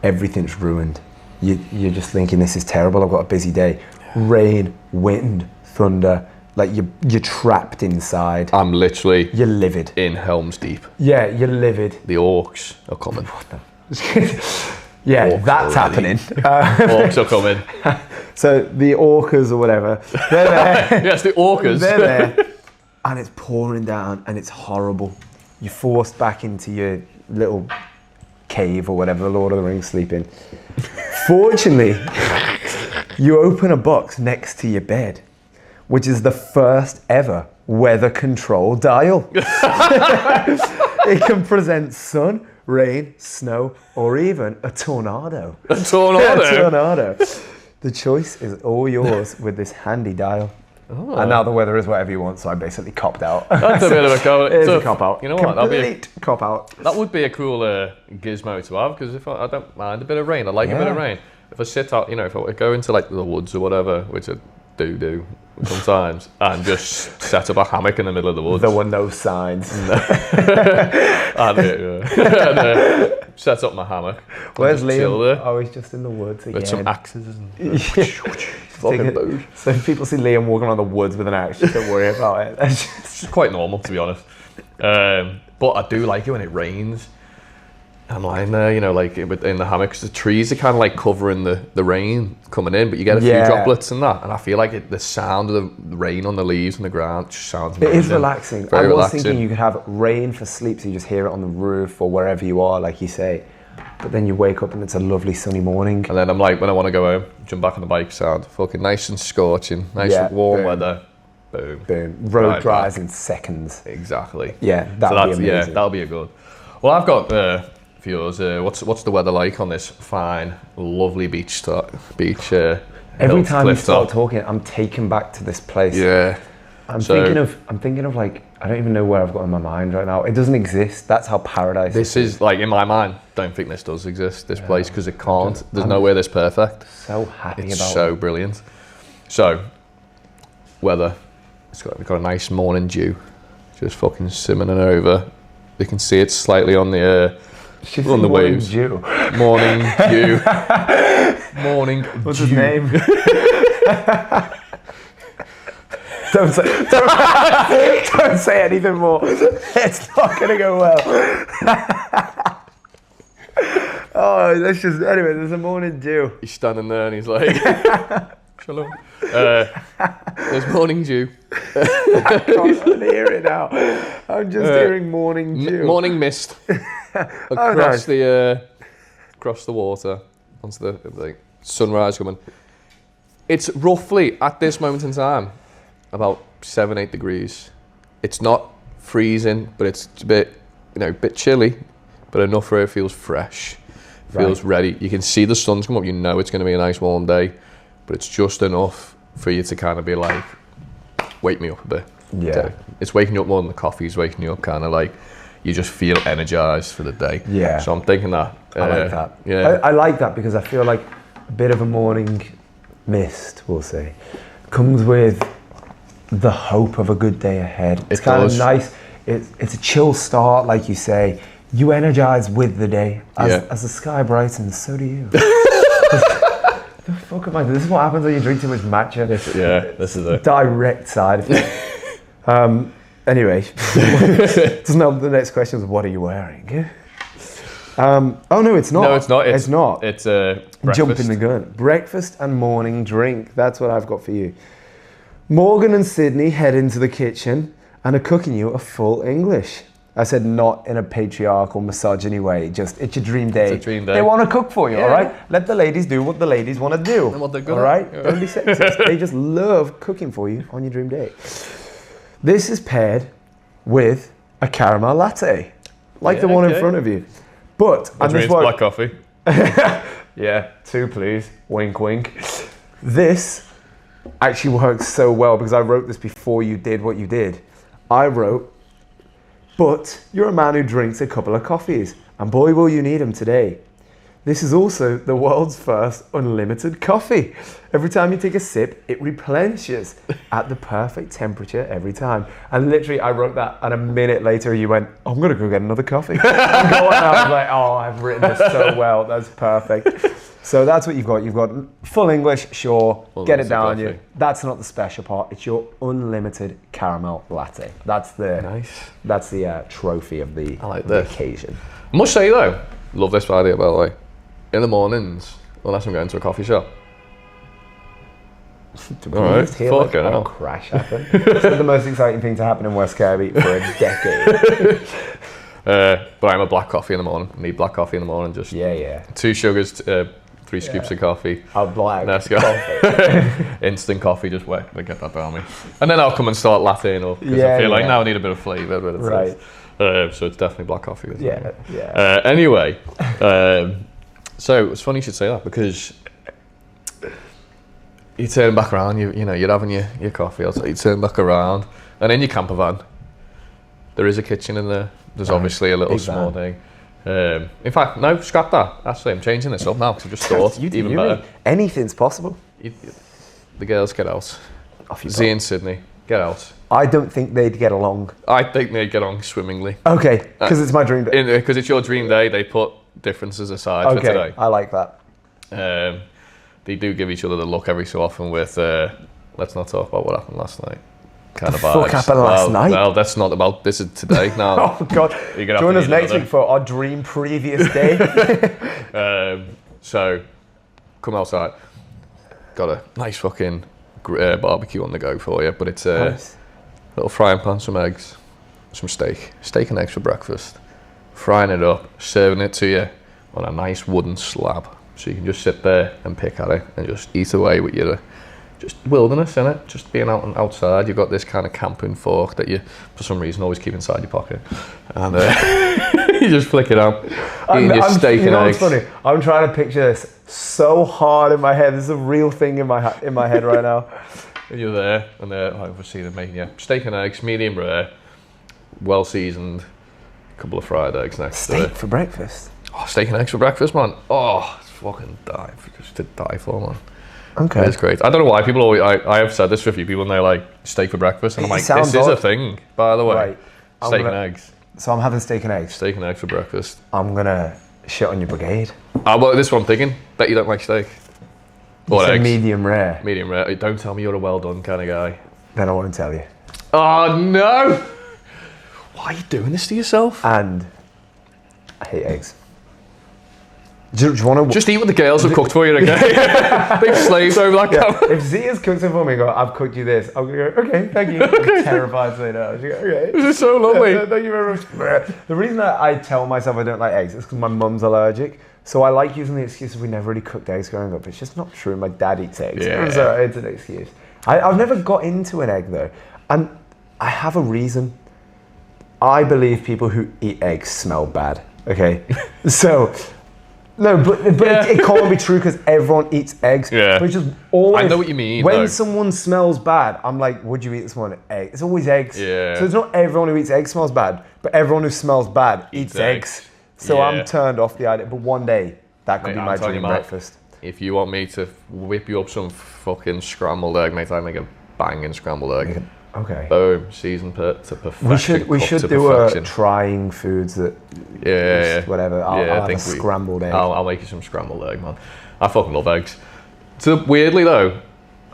Everything's ruined. You're just thinking, this is terrible, I've got a busy day. Rain, wind, thunder, like you're trapped inside. I'm literally You're livid. in Helm's Deep. Yeah, you're livid. The orcs are coming. Yeah, Orcs that's already. happening. Orcs are coming. So the orcas or whatever, they're there. Yes, the orcas. They're there. And it's pouring down and it's horrible. You're forced back into your little cave or whatever the Lord of the Rings sleep in. Fortunately, you open a box next to your bed, which is the first ever weather control dial. It can present sun, rain, snow, or even a tornado. A tornado? A tornado. The choice is all yours with this handy dial. Oh. And now the weather is whatever you want, so I basically copped out. That's a bit of a cop-out. It's a cop-out. You know what? Complete cop-out. That would be a cool gizmo to have, because if I don't mind a bit of rain, I like a bit of rain. If I sit out, if I go into like the woods or whatever, which I do sometimes, and just set up a hammock in the middle of the woods. There were no signs. and set up my hammock. Where's Liam? Liam? Oh, he's just in the woods again. With some axes and So if people see Liam walking around the woods with an axe, just don't worry about it. It's quite normal, to be honest. But I do like it when it rains. I'm lying there, like in the hammock, 'cause the trees are kind of like covering the rain coming in, but you get a few droplets and that, and I feel like the sound of the rain on the leaves and the ground just sounds amazing. It is relaxing. Very I was relaxing. thinking you could have rain for sleep, so you just hear it on the roof or wherever you are, like you say. But then you wake up and it's a lovely sunny morning. And then I'm like, when I want to go home, jump back on the bike, sound fucking nice and scorching, nice and warm weather. Boom. Boom. Road Right dries back. in seconds. Exactly. Yeah, that'll be amazing. Yeah, that'll be a good. Well, I've got for yours. What's the weather like on this fine, lovely beach? Every time you start talking, I'm taken back to this place. Yeah. I'm thinking of like, I don't even know where I've got in my mind right now. It doesn't exist. That's how paradise This is like, in my mind, don't think this does exist, this place, because it can't. There's nowhere this perfect. So happy It's about so it. brilliant. So, weather. We've got a nice morning dew, just fucking simmering over. You can see it slightly on the waves. Dew. Morning dew. morning What's dew. his name? don't say anything more. It's not going to go well. Oh, that's just, anyway, there's a morning dew. He's standing there and he's like, shalom. There's morning dew. I can't hear it now. I'm just hearing morning dew. Morning mist across across the water onto the sunrise coming. It's roughly at this moment in time about 7-8 degrees. It's not freezing, but it's a bit chilly, but enough where it feels fresh, feels ready. You can see the sun's come up. You know it's going to be a nice warm day, but it's just enough for you to kind of be like, wake me up a bit. Yeah. It's waking you up more than the coffee's waking you up, kind of like you just feel energized for the day. Yeah. So I'm thinking that. I like that. Yeah. I like that because I feel like a bit of a morning mist, we'll say, comes with the hope of a good day ahead. It's kind of nice. It's a chill start, like you say. You energize with the day. As the sky brightens, so do you. The fuck am I? This is what happens when you drink too much matcha. This is it. Direct side effect. Anyway, doesn't help. The next question is, what are you wearing? Oh no, it's not. No, it's not. It's not. It's breakfast. Jumping the gun. Breakfast and morning drink. That's what I've got for you. Morgan and Sydney head into the kitchen and are cooking you a full English. I said not in a patriarchal, misogyny way. Just, it's your dream day. It's a dream day. They want to cook for you, all right? Let the ladies do what the ladies want to do. And what they're good all right? at. Yeah. Don't be sexist. They just love cooking for you on your dream day. This is paired with a caramel latte, like the one in front of you. But My dream's black coffee. Yeah, 2 please. Wink, wink. This actually works so well because I wrote this before you did what you did. I wrote, but you're a man who drinks a couple of coffees, and boy will you need them today. This is also the world's first unlimited coffee. Every time you take a sip, it replenishes at the perfect temperature every time. And literally, I wrote that, and a minute later, you went, I'm going to go get another coffee. And I was like, oh, I've written this so well. That's perfect. So that's what you've got. You've got full English, sure. Get it down you. That's not the special part. It's your unlimited caramel latte. That's the trophy of the occasion. I must say though, love this idea, by the way. In the mornings, unless I'm going to a coffee shop. All right, fucking hell. Crash happen. It's the most exciting thing to happen in West Kirby for a decade. But I'm a black coffee in the morning. I need black coffee in the morning. Just 2 sugars, 3 scoops of coffee. A black coffee. Instant coffee, just wet. They get that down me. And then I'll come and start latteing up because I feel like now I need a bit of flavour, a bit of taste. So it's definitely black coffee. Anyway, so it's funny you should say that because you turn back around, you're having your coffee, you turn back around, and in your camper van, there is a kitchen in there. There's obviously a little small thing. In fact, no, scrap that. Actually, I'm changing this up now because I just thought even better. Anything's possible. The girls get out. Z and Sydney, get out. I don't think they'd get along. I think they'd get on swimmingly. Okay, because it's my dream day. Because it's your dream day, they put differences aside for today. I like that. They do give each other the look every so often with, let's not talk about what happened last night. Kind of fuck happened last night? Well, that's not about, this is today now. Oh God, join us next week for our dream previous day. So, come outside. Got a nice fucking barbecue on the go for you, but it's a little frying pan, some eggs, some steak and eggs for breakfast. Frying it up, serving it to you on a nice wooden slab. So you can just sit there and pick at it and just eat away with your just wilderness, innit? Just being out and outside. You've got this kind of camping fork that you, for some reason, always keep inside your pocket. And you just flick it out, eating your steak and eggs. What's funny? I'm trying to picture this so hard in my head. This is a real thing in my head right now. And you're there, and they're obviously they're making steak and eggs, medium rare, well seasoned, a couple of fried eggs next to it. Steak for breakfast? Oh, steak and eggs for breakfast, man. Oh, it's fucking just to die for, man. Okay. It's great. I don't know why people always, I have said this to a few people and they're like, steak for breakfast. And I'm like, this is a thing, by the way. Right. Steak and eggs. So I'm having steak and eggs? Steak and eggs for breakfast. I'm going to shit on your brigade. Well, this is what I'm thinking. Bet you don't like steak. Or It's a eggs. medium rare. Medium rare. Don't tell me you're a well done kind of guy. Then I won't tell you. Oh no! Why are you doing this to yourself? And I hate eggs. Do you want to Just eat what the girls have cooked for you, okay? They've slaved over that camera. If Zia's cooked it for me, I've cooked you this. I'm gonna go, okay, thank you. I'm terrified to say no. She go, okay. This is so lovely. Thank you very much. The reason that I tell myself I don't like eggs is because my mum's allergic. So I like using the excuse of we never really cooked eggs growing up. It's just not true. My dad eats eggs. Yeah. So it's an excuse. I've never got into an egg though. And I have a reason. I believe people who eat eggs smell bad. Okay? So... No, but it can't be true because everyone eats eggs. Yeah. But it's just always, I know what you mean, when though. someone smells bad, I'm like, would you eat this one? Egg. It's always eggs. Yeah. So it's not everyone who eats eggs smells bad, but everyone who smells bad eats eggs. So Yeah. I'm turned off the idea. But one day, that could Mate, be I'm my telling you, dream Mark, breakfast. If you want me to whip you up some fucking scrambled egg, mate, I make a banging scrambled egg. Okay. Boom, seasoned to perfection. We cooked should to do perfection. a trying foods that Yeah. whatever. I'll have a scrambled egg. I'll make you some scrambled egg, man. I fucking love eggs. So weirdly though,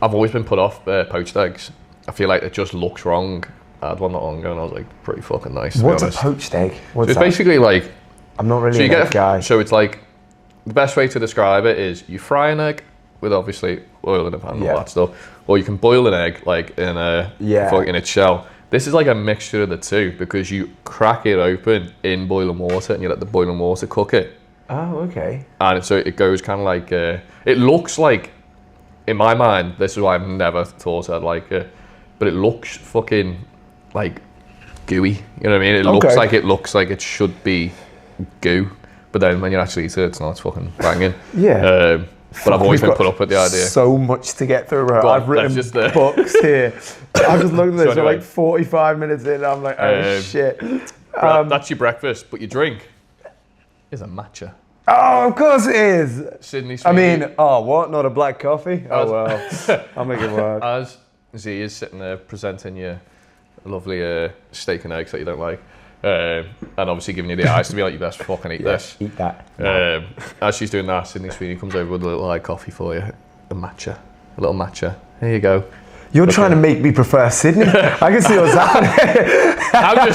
I've always been put off poached eggs. I feel like it just looks wrong. I had one not long ago and I was like, pretty fucking nice. To What's be a honest. poached egg? So What's it's that? basically like, I'm not really so you an egg get guy. so it's like the best way to describe it is you fry an egg with obviously oil in a pan and Yeah. all that stuff, or you can boil an egg like in its shell. This is like a mixture of the two because you crack it open in boiling water and you let the boiling water cook it. Oh, okay. And so it goes kind of like, it looks like, in my mind, this is why I've never thought I'd like it, but it looks fucking like gooey. You know what I mean? It looks like it should be goo, but then when you actually eat it, it's not. It's fucking banging. Yeah. But I've always We've been got put up with the idea. So much to get through. Right? Go on, I've written let's just, books here. I've just looked at this. So We're anyway. like 45 minutes in. I'm like, oh shit. That's your breakfast, but your drink is a matcha. Oh, of course it is. Sydney I Sweeney. mean, oh, what? Not a black coffee? Oh well. I'll make it work. As Z is sitting there presenting you lovely steak and eggs that you don't like, and obviously giving you the eyes to be like, you best fucking eat this. Eat that. As she's doing that, Sydney Sweeney comes over with a little iced coffee for you, a little matcha. Here you go. You're trying to make me prefer Sydney. I can see what's happening. I'm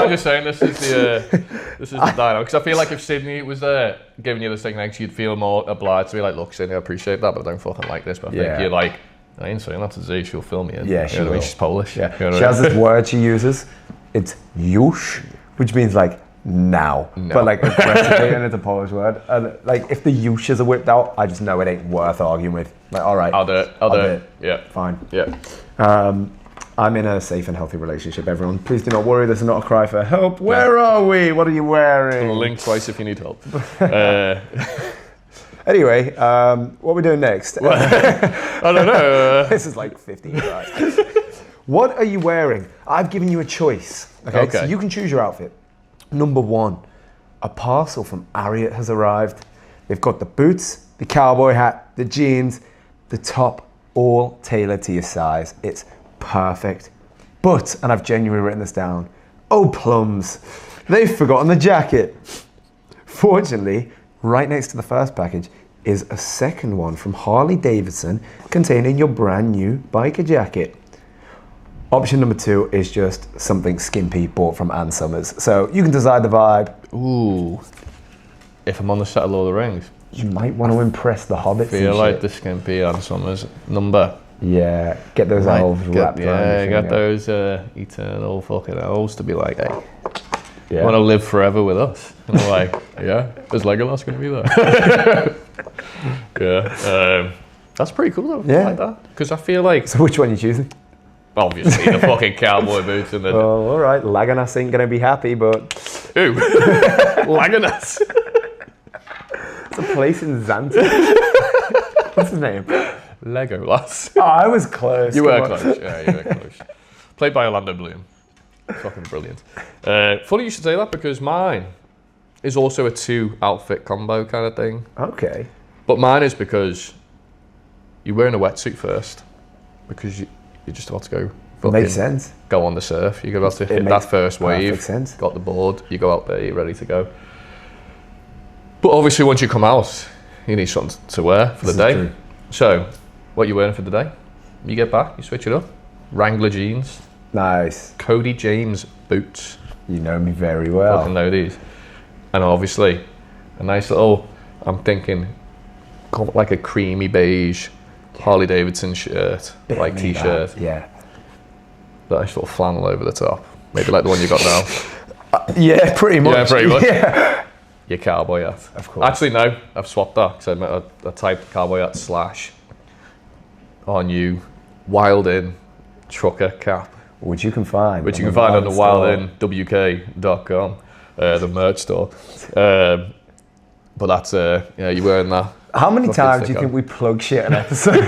just saying. This is the dynamic. Because I feel like if Sydney was there giving you the steak and eggs, you'd feel more obliged to be like, look, Sydney, I appreciate that, but I don't fucking like this. But I think you're like, I ain't saying that to Z. She'll fill me in. Yeah, she will. She's Polish. Yeah. You know She what I has mean? this word she uses. It's już, which means like now. No. But like aggressively, and it's a Polish word. And like if the yushes are whipped out, I just know it ain't worth arguing with. Like, all right, I'll do it. I'll do it. Yeah. fine. Yeah. I'm in a safe and healthy relationship, everyone. Please do not worry, this is not a cry for help. Where are we? What are you wearing? Link twice if you need help. Anyway, what are we doing next? I don't know. This is like 15 tries. What are you wearing? I've given you a choice. Okay, so you can choose your outfit. Number one, a parcel from Ariat has arrived. They've got the boots, the cowboy hat, the jeans, the top, all tailored to your size. It's perfect. But, and I've genuinely written this down, oh plums, they've forgotten the jacket. Fortunately, right next to the first package is a second one from Harley Davidson containing your brand new biker jacket. Option number two is just something skimpy bought from Ann Summers. So you can decide the vibe. Ooh. If I'm on the set of Lord of the Rings, You might want to impress the hobbits. feel and like shit. the skimpy Ann Summers number. Yeah, get those elves wrapped around your get finger. those eternal fucking elves to be like, hey, Yeah. want to live forever with us? And I'm like, yeah, is Legolas going to be there? Yeah, that's pretty cool though. Yeah. I like that because I feel like So which one are you choosing? obviously the fucking cowboy boots and the Oh, all right. Legolas ain't gonna be happy, but ooh, Legolas. it's a place in Xanten. What's his name? Legolas. Oh, I was close. You Come were on. close. Yeah, you were close. Played by Orlando Bloom. Fucking brilliant. Funny you should say that because mine is also a 2 outfit combo kind of thing. Okay. But mine is because you're wearing a wetsuit first because you just about to go. Makes sense. Go on the surf. You're about to hit makes that first wave. perfect sense. Got the board. You go out there. You're ready to go. But obviously, once you come out, you need something to wear for the This is day. true. So, what you wearing for the day? You get back, you switch it up. Wrangler jeans, Nice. Cody James boots. You know me very well. Fucking know these. And obviously, a nice little, I'm thinking, like a creamy beige Harley Davidson shirt, like Me t-shirt. that, Yeah. Nice little flannel over the top. Maybe like the one you got now. Yeah, pretty much. Yeah, pretty much. Yeah. Your cowboy hat. Of course. Actually, no, I've swapped that because I typed cowboy hat / our new Wild In trucker cap, Which you can find. which you can find on the wildinwk.com, the merch store. But that's, yeah, you're wearing that. How many Fucking times do you sicko. think we plug shit an episode?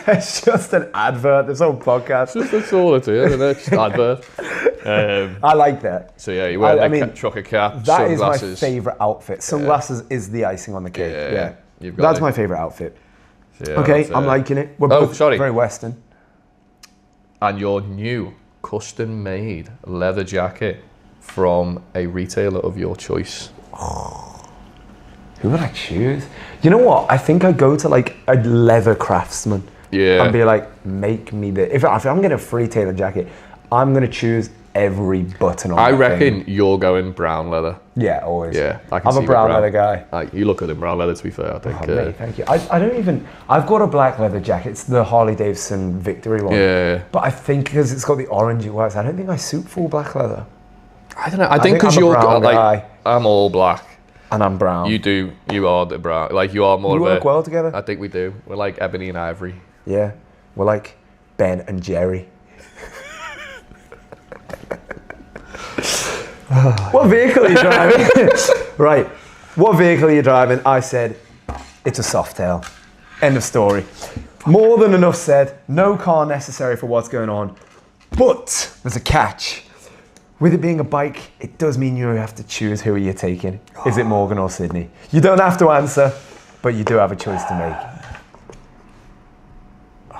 It's just an advert, this whole podcast. That's all it is, isn't it? Just advert. I like that. So yeah, you're wearing I the mean, trucker cap, That is my sunglasses. favourite outfit. Sunglasses is the icing on the cake. Yeah, Yeah. you've got That's it. my favourite outfit. So, yeah, Okay, that's, I'm liking it. We're Oh, both sorry. very Western. And your new custom-made leather jacket from a retailer of your choice. Who would I choose? You know what? I think I'd go to like a leather craftsman. Yeah. And be like, make me the. If I'm getting a free tailored jacket, I'm going to choose every button on I that reckon thing. you're going brown leather. Yeah, always. Yeah, I can I'm see a you brown brown. leather guy. You look good in brown leather, to be fair, I think. Oh, mate, thank you. I don't even. I've got a black leather jacket. It's the Harley Davidson Victory one. Yeah. But I think because it's got the orange, it works. I don't think I suit full black leather. I don't know. I think think because I'm a you're brown like, guy. I'm all black. And I'm brown. You are the brown. Like, you are more We of work a. well together. I think we do. We're like ebony and ivory. Yeah. We're like Ben and Jerry. What vehicle are you driving? Right. What vehicle are you driving? I said, it's a Softail. End of story. More than enough said. No car necessary for what's going on. But there's a catch. With it being a bike, it does mean you have to choose who you're taking. Is it Morgan or Sydney? You don't have to answer, but you do have a choice to make.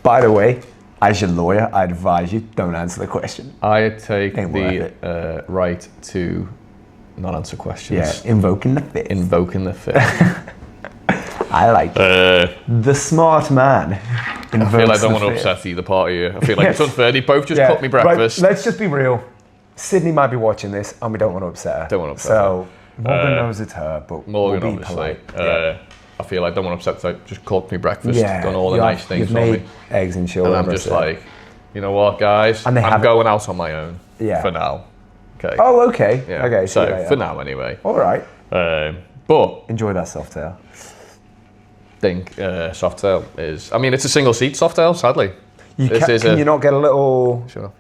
By the way, as your lawyer, I advise you don't answer the question. I take Ain't worth the right to not answer questions. Yeah, invoking the fifth. Invoking the fifth. I like it. The smart man. I feel I don't want to upset either party here. I feel like it's unfair. They both just cooked me breakfast. Right, let's just be real. Sydney might be watching this, and we don't want to upset her. Don't want to upset so, Morgan knows it's her, but Morgan, we'll be obviously. polite. I feel I don't want to upset because I just cooked me breakfast, Yeah, done all the nice things you've for made me. eggs and shit. And all I'm over just us, like, you know what, guys? And they I'm haven't- going out on my own Yeah. for now. Okay. Oh, okay. Yeah. Okay. see you So, later. for now, anyway. All right. But Enjoy that Softail. think Softail is. I mean, it's a single seat Softail. Sadly, Can you not get a little? Shut up.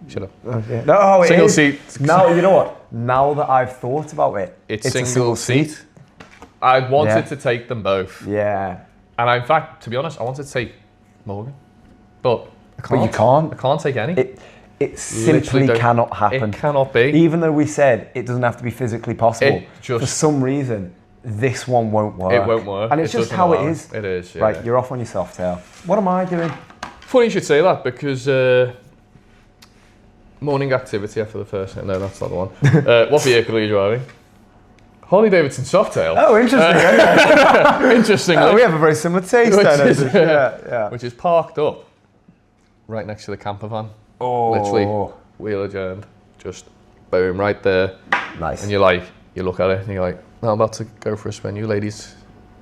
Shut up. Yeah. No, it Single is. seat. Now you know what? Now that I've thought about it, It's a single seat. I wanted Yeah. to take them both, Yeah, and in fact, to be honest, I wanted to take Morgan, but I can't. but you can't. I can't take any. It simply don't- cannot happen. It cannot be. Even though we said it doesn't have to be physically possible, It just- for some reason this one won't work. It won't work. and it's It just doesn't how allow it it. is. It is, yeah. Right, you're off on your Softail. What am I doing? Funny you should say that because morning activity after the first. No, that's not the one. What vehicle are you driving? Harley Davidson Softail. Oh, interesting. Okay. Interestingly, We have a very similar taste. Which then, is, don't we? Yeah. which is parked up right next to the camper van. Oh, Literally, wheel adjourned, just boom, right there. nice. And you're like, you look at it and you're like, no, I'm about to go for a spin. You ladies,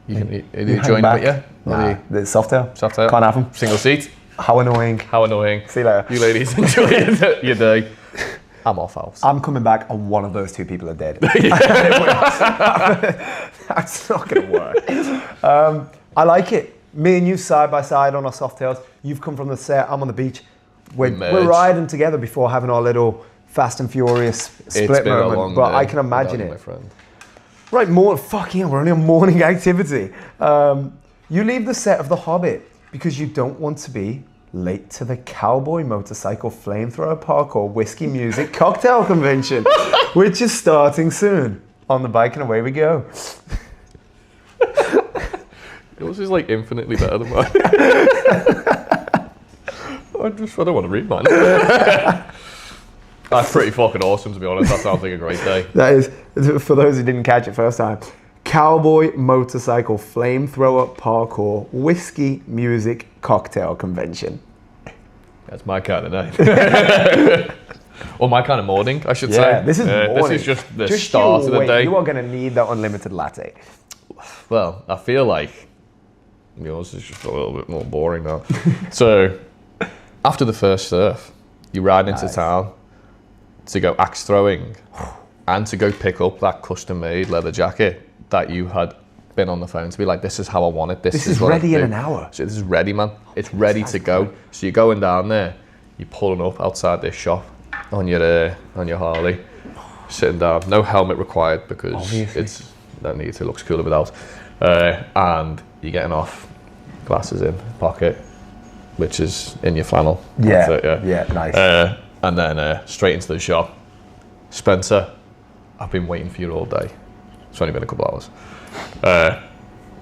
you can you hang join back. it, yeah? Nah, the Softail. Softail. Can't have 'em. Single seat. How annoying. How annoying. See you later. You ladies enjoy your day. I'm off house. I'm coming back and one of those two people are dead. That's not going to work. I like it. Me and you side by side on our Softails. You've come from the set. I'm on the beach. We're merge. riding together before having our little Fast and Furious split It's been a moment. long But day I can imagine without you, it. my friend. Right, fucking hell, we're only on morning activity. You leave the set of The Hobbit because you don't want to be late to the cowboy motorcycle flamethrower parkour whiskey music cocktail convention, which is starting soon. On the bike and away we go. Yours is like infinitely better than mine. I don't want to read mine. That's pretty fucking awesome, to be honest. That sounds like a great day. That is, for those who didn't catch it first time, Cowboy Motorcycle Flamethrower Parkour Whiskey Music Cocktail Convention. That's my kind of night. Or my kind of morning, I should say. Yeah, this is morning. This is just the start of the day. You are going to need that unlimited latte. Well, I feel like yours is just a little bit more boring now. So, after the first surf, you ride into town to go axe throwing and to go pick up that custom-made leather jacket that you had been on the phone to be like, this is how I want it. This is what ready I in do. an hour. So this is ready, man. It's ready to go. So you're going down there, you're pulling up outside this shop on your Harley, sitting down. No helmet required because Obviously. don't need to. It looks cooler without. And you're getting off, glasses in pocket, which is in your flannel. Yeah, That's it, yeah, nice. And then straight into the shop. Spencer, I've been waiting for you all day. It's only been a couple hours.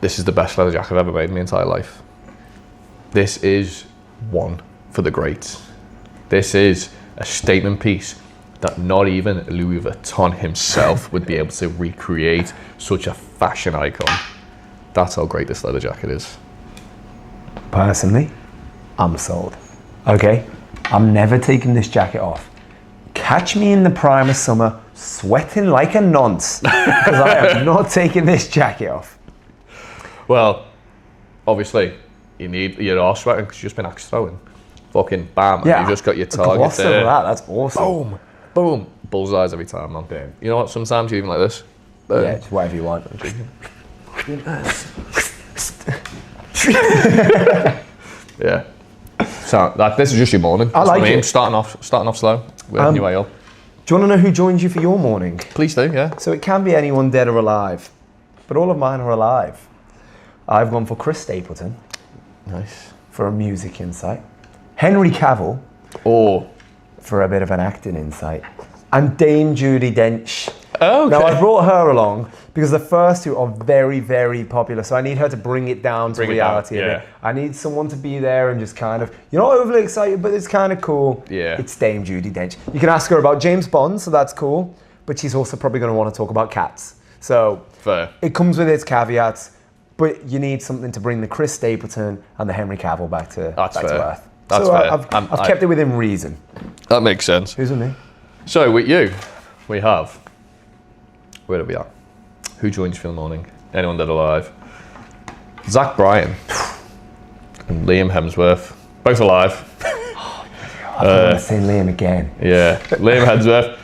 This is the best leather jacket I've ever made in my entire life. This is one for the greats. This is a statement piece that not even Louis Vuitton himself would be able to recreate such a fashion icon. That's how great this leather jacket is. Personally, I'm sold. Okay, I'm never taking this jacket off. Catch me in the prime of summer, sweating like a nonce, because I am not taking this jacket off. Well, obviously, you are sweating because you've just been axe throwing. Fucking bam, Yeah, and you've just got your the target gloss there. over that, that's awesome. Boom, boom, bullseyes every time, man. Boom. You know what? Sometimes you even like this. Boom. Yeah, just whatever you want. Yeah. So this is just your morning. I like what it. Starting off slow, working your way up. Do you want to know who joins you for your morning? Please do, yeah. So it can be anyone dead or alive, but all of mine are alive. I've gone for Chris Stapleton Nice. for a music insight, Henry Cavill Oh. for a bit of an acting insight, and Dame Judi Dench. Oh, okay. Now I brought her along because the first two are very, very popular, so I need her to bring it down to Bring it down, reality a yeah. bit. I need someone to be there and just kind of, you're not overly excited, but it's kind of cool. Yeah. It's Dame Judi Dench. You can ask her about James Bond, so that's cool, but she's also probably going to want to talk about cats. So Fair. it comes with its caveats, but you need something to bring the Chris Stapleton and the Henry Cavill back to That's back to fair. earth. That's so fair. I've kept it within reason. That makes sense. Who's with me? So with you, we have. Where do we at? Who joins you for the morning? Anyone dead or alive? Zach Bryan and Liam Hemsworth, both alive. I'm going to say Liam again. Yeah, Liam Hemsworth.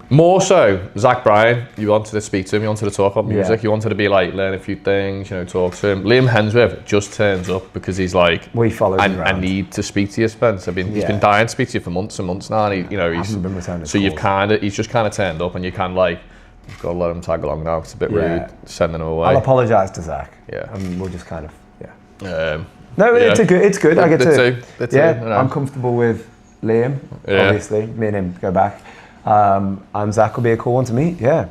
More so, Zach Bryan, you wanted to speak to him, you wanted to talk about music, Yeah. you wanted to be like, learn a few things, talk to him. Liam Hemsworth just turns up because he's like, We follow him I around. need to speak to you, Spence. He's Yeah. been dying to speak to you for months and months now, and he's haven't been returning so you've calls. he's just kind of turned up, and you kind of like, you've got to let him tag along now. It's a bit Yeah. rude sending him away. I'll apologise to Zach. Yeah. And we'll just kind of, yeah. Yeah. No, it's good. I get to. The two, Yeah, you know. I'm comfortable with Liam, Yeah. obviously. Me and him go back. And Zach will be a cool one to meet, yeah.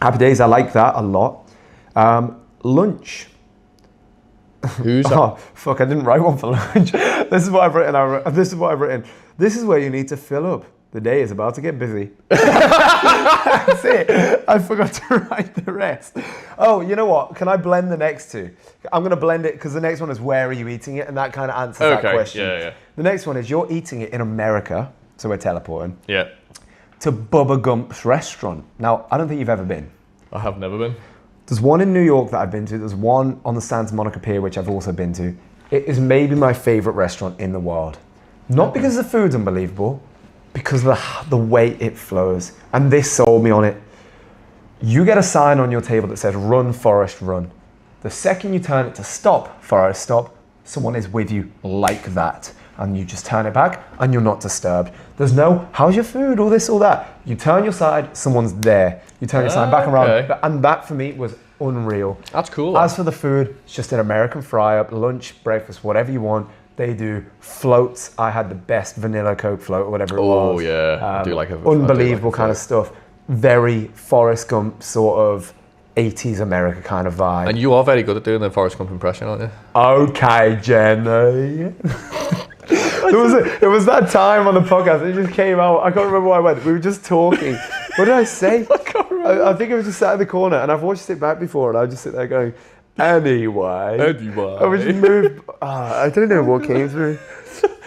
Happy days, I like that a lot. Lunch. Who's that? Oh, fuck, I didn't write one for lunch. This is what I've written. This is what I've written. This is where you need to fill up. The day is about to get busy. That's it. I forgot to write the rest. Oh, you know what? Can I blend the next two? I'm going to blend it because the next one is where are you eating it? And that kind of answers that question. yeah. The next one is you're eating it in America, so we're teleporting, Yeah. to Bubba Gump's restaurant. Now, I don't think you've ever been. I have never been. There's one in New York that I've been to. There's one on the Santa Monica Pier, which I've also been to. It is maybe my favorite restaurant in the world. Not because the food's unbelievable, because of the way it flows. And this sold me on it. You get a sign on your table that says, "Run, Forrest, run." The second you turn it to "Stop, Forrest, stop," someone is with you like that. And you just turn it back and you're not disturbed. There's no, how's your food, all this, all that. You turn your side, someone's there. You turn your side back and Okay. around. And that for me was unreal. That's cool. As for the food, it's just an American fry up, lunch, breakfast, whatever you want. They do floats. I had the best vanilla Coke float or whatever it was. Oh, yeah. I do like a unbelievable kind of float. stuff. Very Forrest Gump sort of 80s America kind of vibe. And you are very good at doing the Forrest Gump impression, aren't you? Okay, Jenny. It was that time on the podcast. It just came out. I can't remember why I went. We were just talking, What did I say? I can't remember. I think I was just sat in the corner, and I've watched it back before, and I just sit there going, anyway. I was just moved. I don't know what came through.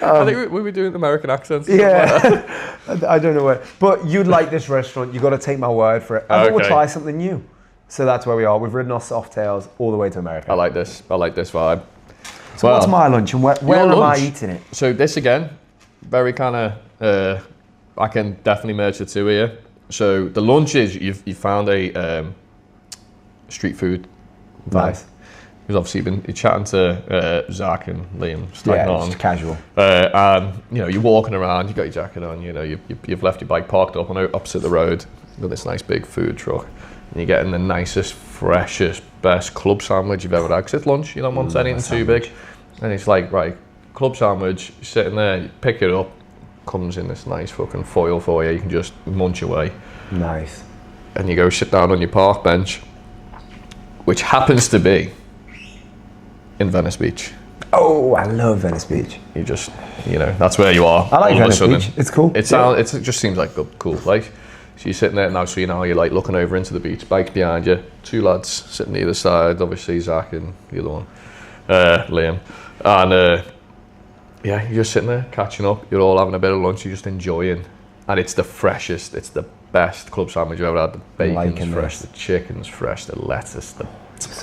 I think we were doing American accents. Yeah, I don't know where. But you'd like this restaurant. You got to take my word for it. I thought we'll Okay. try something new. So that's where we are. We've ridden our soft tails all the way to America. I like this vibe. So what's my lunch, and where am lunch. I eating it? So this again, very kind of, I can definitely merge the two here. So the lunch is, you found a street food. Nice. Because obviously you're chatting to Zach and Liam, starting on. Just casual. And you're walking around, you got your jacket on, you've left your bike parked up on opposite the road, you've got this nice big food truck, and you're getting the nicest, freshest, best club sandwich you've ever had. Because it's lunch, you don't want anything too big. And it's like, right, club sandwich, you're sitting there, you pick it up, comes in this nice fucking foil for you, you can just munch away. Nice. And you go sit down on your park bench, which happens to be in Venice Beach. Oh, I love Venice Beach. You just, that's where you are. I like all Venice of a sudden. Beach. It's cool. It just seems like a cool place. So you're sitting there now, so you're like looking over into the beach, bike behind you, two lads sitting either side, obviously Zach and the other one, Liam. And you're just sitting there catching up, you're all having a bit of lunch, you're just enjoying. And it's the freshest, it's the best club sandwich you've ever had. The bacon's fresh, the chicken's fresh, the lettuce,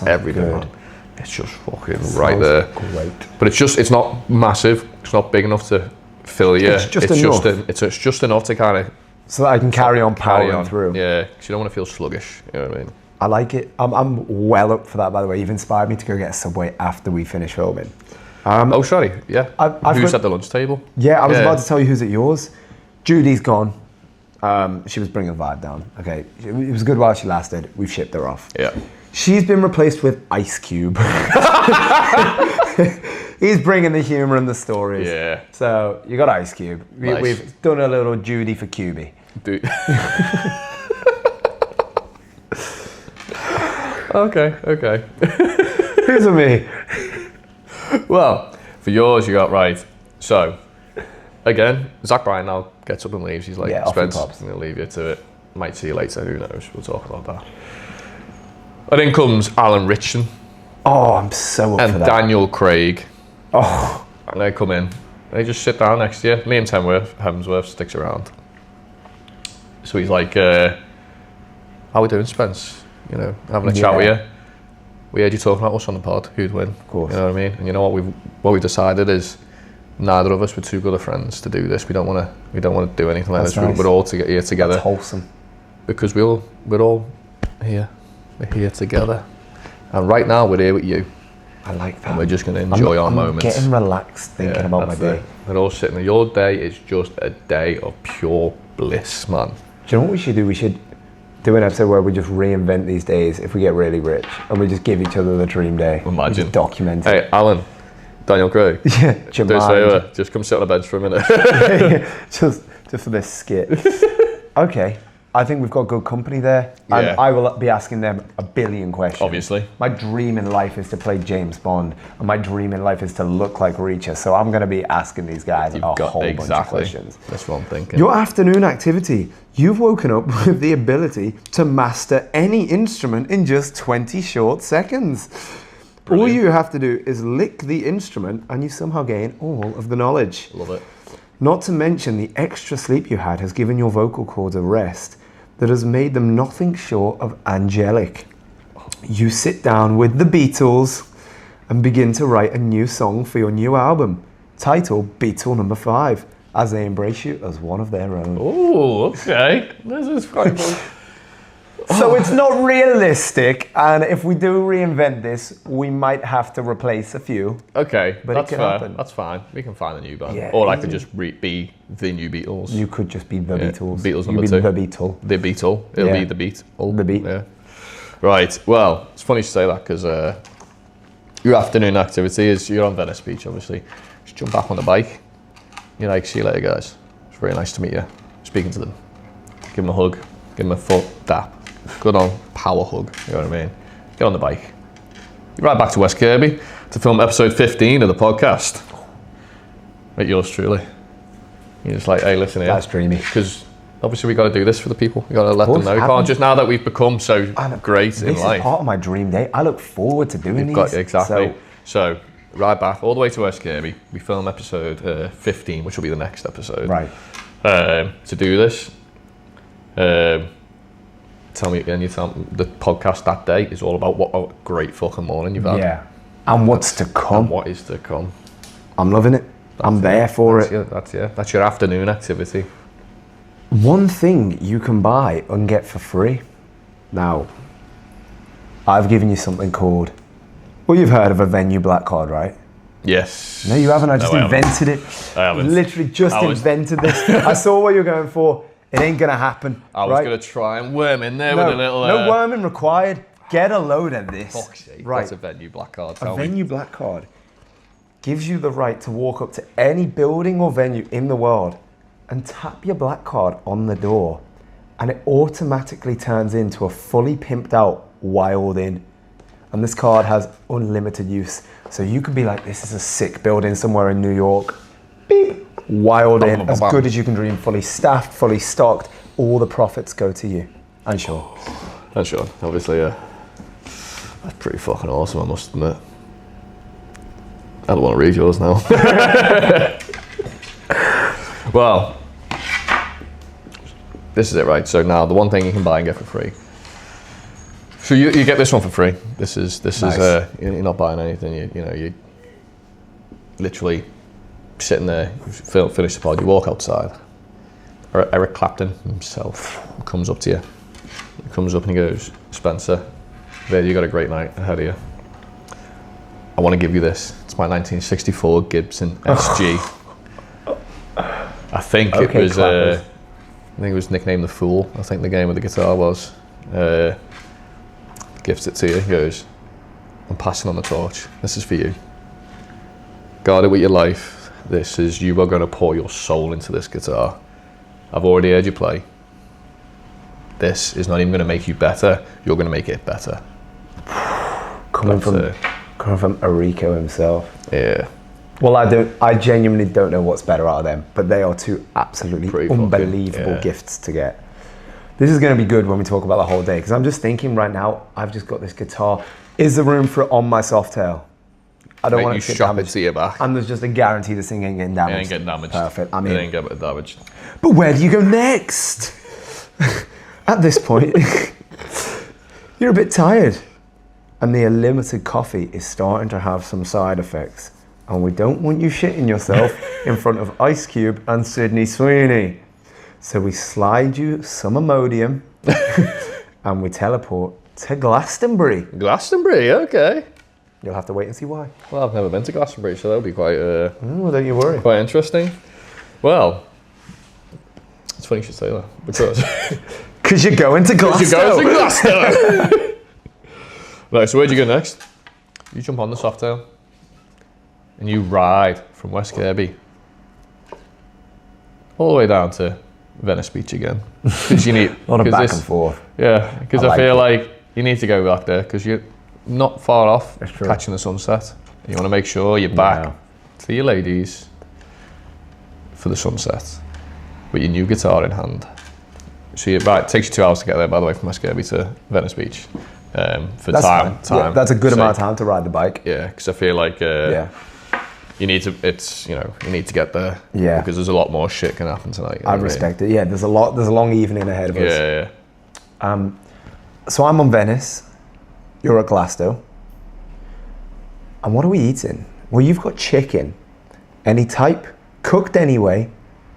everything. Good. It's just fucking right there. Great. But it's not massive, it's not big enough to fill you. It's just enough. It's just enough to kind of So that I can carry on powering through. Yeah, because you don't want to feel sluggish, you know what I mean? I like it. I'm well up for that, by the way. You've inspired me to go get a Subway after we finish filming. Oh, sorry, yeah. I've Who's got- at the lunch table? Yeah, I was about to tell you who's at yours. Judy's gone. She was bringing the vibe down. Okay, it was good while she lasted. We've shipped her off. Yeah. She's been replaced with Ice Cube. He's bringing the humour and the stories. Yeah. So you got Ice Cube. Nice. We've done a little Judy for Cubie. Dude. Okay. Who's with me? Well, for yours, you got right. So, again, Zach Bryan now gets up and leaves. He's like, Yeah, off he Spence, pops. I'm going to leave you to it. Might see you later, who knows? We'll talk about that. And in comes Alan Richson Oh, I'm so up and for that. Daniel Craig. Oh, And they come in. They just sit down next to you. Liam Hemsworth sticks around. So he's like, how we doing, Spence? Having a chat with you. We heard you talking about us on the pod. Who'd win? Of course. You know what I mean? And you know what we've decided is neither of us were too good of friends to do this. We don't want to do anything like That's this. nice. We're all here together that's wholesome. because we're all here. We're here together. And right now we're here with you. I like that. And we're just going to enjoy our I'm moments. getting relaxed thinking about my that's day. it. We're all sitting there. Your day is just a day of pure bliss, man. Do you know what we should do? We should do an episode where we just reinvent these days if we get really rich, and we just give each other the dream day. We Imagine. just document it. Hey, Alan, Daniel Craig. Yeah, do you Do us a mind? favour, just come sit on the bench for a minute. just for this skit. Okay, I think we've got good company there, and Yeah. I will be asking them a billion questions. Obviously. My dream in life is to play James Bond, and my dream in life is to look like Reacher, so I'm going to be asking these guys a whole bunch of questions. That's what I'm thinking. Your afternoon activity. You've woken up with the ability to master any instrument in just 20 short seconds. All Brilliant. you have to do is lick the instrument and you somehow gain all of the knowledge. Love it. Not to mention the extra sleep you had has given your vocal cords a rest that has made them nothing short of angelic. You sit down with the Beatles and begin to write a new song for your new album, titled Beatle Number 5, as they embrace you as one of their own. Oh, okay. This is quite cool. So it's not realistic, and if we do reinvent this, we might have to replace a few. Okay, But it that's can fair. happen. That's fine. We can find a new band. Yeah, Or I could easy. just be the new Beatles. You could just be the Yeah, Beatles. Beatles You number be 2. the Beatle. The Beatle. It'll Yeah. be the Beat. The Beat. Yeah. Right. Well, it's funny you say that because your afternoon activity is you're on Venice Beach, obviously. Just jump back on the bike. You're like, see you later, guys. It's very nice to meet you. Speaking to them. Give them a hug. Give them a foot tap. Good on power hug. You know what I mean? Get on the bike. You're right back to West Kirby to film episode 15 of the podcast. With yours truly. You're just like, hey, listen here. That's dreamy. Because obviously we got to do this for the people. We got to let them know. You can't just, now that we've become so great in life. This is part of my dream day. I look forward to doing these. Exactly. So ride back all the way to West Kirby. We film episode 15, which will be the next episode. Right. To do this, tell me again. The podcast that day is all about what a great fucking morning you've had. Yeah. And what's to come. And what is to come. I'm loving it. I'm there for it. That's your afternoon activity. One thing you can buy and get for free. Now, I've given you something called, well, you've heard of a Venue Black Card, right? Yes. No, you haven't. I just invented it. I haven't. Literally just invented this. I saw what you're going for. It ain't going to happen. I was going to try and worm in there with a little... No worming required. Get a load of this. Fuck's sake. Right. What's a Venue Black Card? A Venue Black Card gives you the right to walk up to any building or venue in the world and tap your black card on the door, and it automatically turns into a fully pimped out Wild Inn. And this card has unlimited use. So you could be like, this is a sick building somewhere in New York. Beep. Wild Inn, as good as you can dream, fully staffed, fully stocked. All the profits go to you. And Sean. And Sean, obviously, that's pretty fucking awesome, I must admit. I don't want to read yours now. Well, this is it, right? So now the one thing you can buy and get for free. So you get this one for free. This is you're not buying anything. You literally sitting there, you finish the pod, you walk outside. Eric Clapton himself comes up to you. He comes up and he goes, Spencer, there, you got a great night ahead of you. I want to give you this. It's my 1964 Gibson SG. I think it was nicknamed the Fool. I think the game of the guitar was. Gifts it to you. He goes, I'm passing on the torch. This is for you. Guard it with your life. This is, you are going to pour your soul into this guitar. I've already heard you play. This is not even going to make you better. You're going to make it better. Coming from Errico himself. Yeah. Well, I genuinely don't know what's better out of them, but they are two absolutely unbelievable gifts to get. This is going to be good when we talk about the whole day, because I'm just thinking right now, I've just got this guitar. Is there room for it on my Softail? I don't want it to get damaged. To your back. And there's just a guarantee this thing ain't getting damaged. It ain't getting damaged. Perfect. It ain't getting damaged. But where do you go next? At this point, you're a bit tired. And the unlimited coffee is starting to have some side effects. And we don't want you shitting yourself in front of Ice Cube and Sydney Sweeney. So we slide you some Imodium and we teleport to Glastonbury. Glastonbury, okay. You'll have to wait and see why. Well, I've never been to Glastonbury, so that'll be quite well, don't you worry. Quite interesting. Well, it's funny you should say that, because you're going to Glasgow. You're going to Glasgow. Right, so where'd you go next? You jump on the Softail and you ride from West Kirby all the way down to Venice Beach again. Because you need a lot of back and forth. Yeah, because I feel like you need to go back there because you're not far off catching the sunset. You want to make sure you're back to your ladies for the sunset with your new guitar in hand. So it takes you 2 hours to get there, by the way, from West Kirby to Venice Beach. That's time. Yeah, that's a good amount of time to ride the bike. Yeah, because I feel like you need to. You need to get there. Yeah, because there's a lot more shit can happen tonight. I respect it. Yeah, there's a long evening ahead of us. Yeah. So I'm on Venice. You're at Glasgow. And what are we eating? Well, you've got chicken, any type, cooked anyway,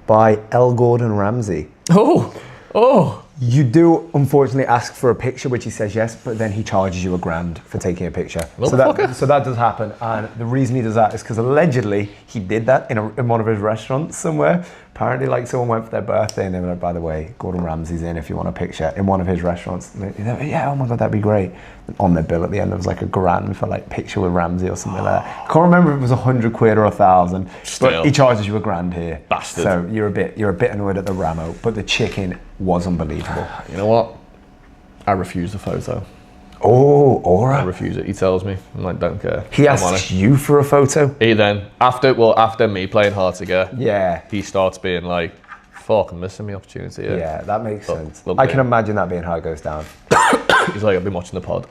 by L. Gordon Ramsay. Oh. You do unfortunately ask for a picture, which he says yes, but then he charges you $1,000 for taking a picture. So that does happen, and the reason he does that is because allegedly he did that in one of his restaurants somewhere. Apparently, like, someone went for their birthday and they were like, by the way, Gordon Ramsay's in if you want a picture in one of his restaurants. And they were, yeah, oh my God, that'd be great. And on their bill at the end, there was like $1,000 for like picture with Ramsay or something like that. I can't remember if it was £100 or $1,000, but he charges you $1,000 here. Bastard. So you're a bit annoyed at the Ramo, but the chicken was unbelievable. You know what? I refuse the photo. Oh, Aura. I refuse it. He tells me. I'm like, don't care. He asks you for a photo? He then, after me playing hard to get, yeah, he starts being like, fuck, I'm missing the opportunity here. Yeah, that makes sense. lovely. I can imagine that being how it goes down. He's like, I've been watching the pod.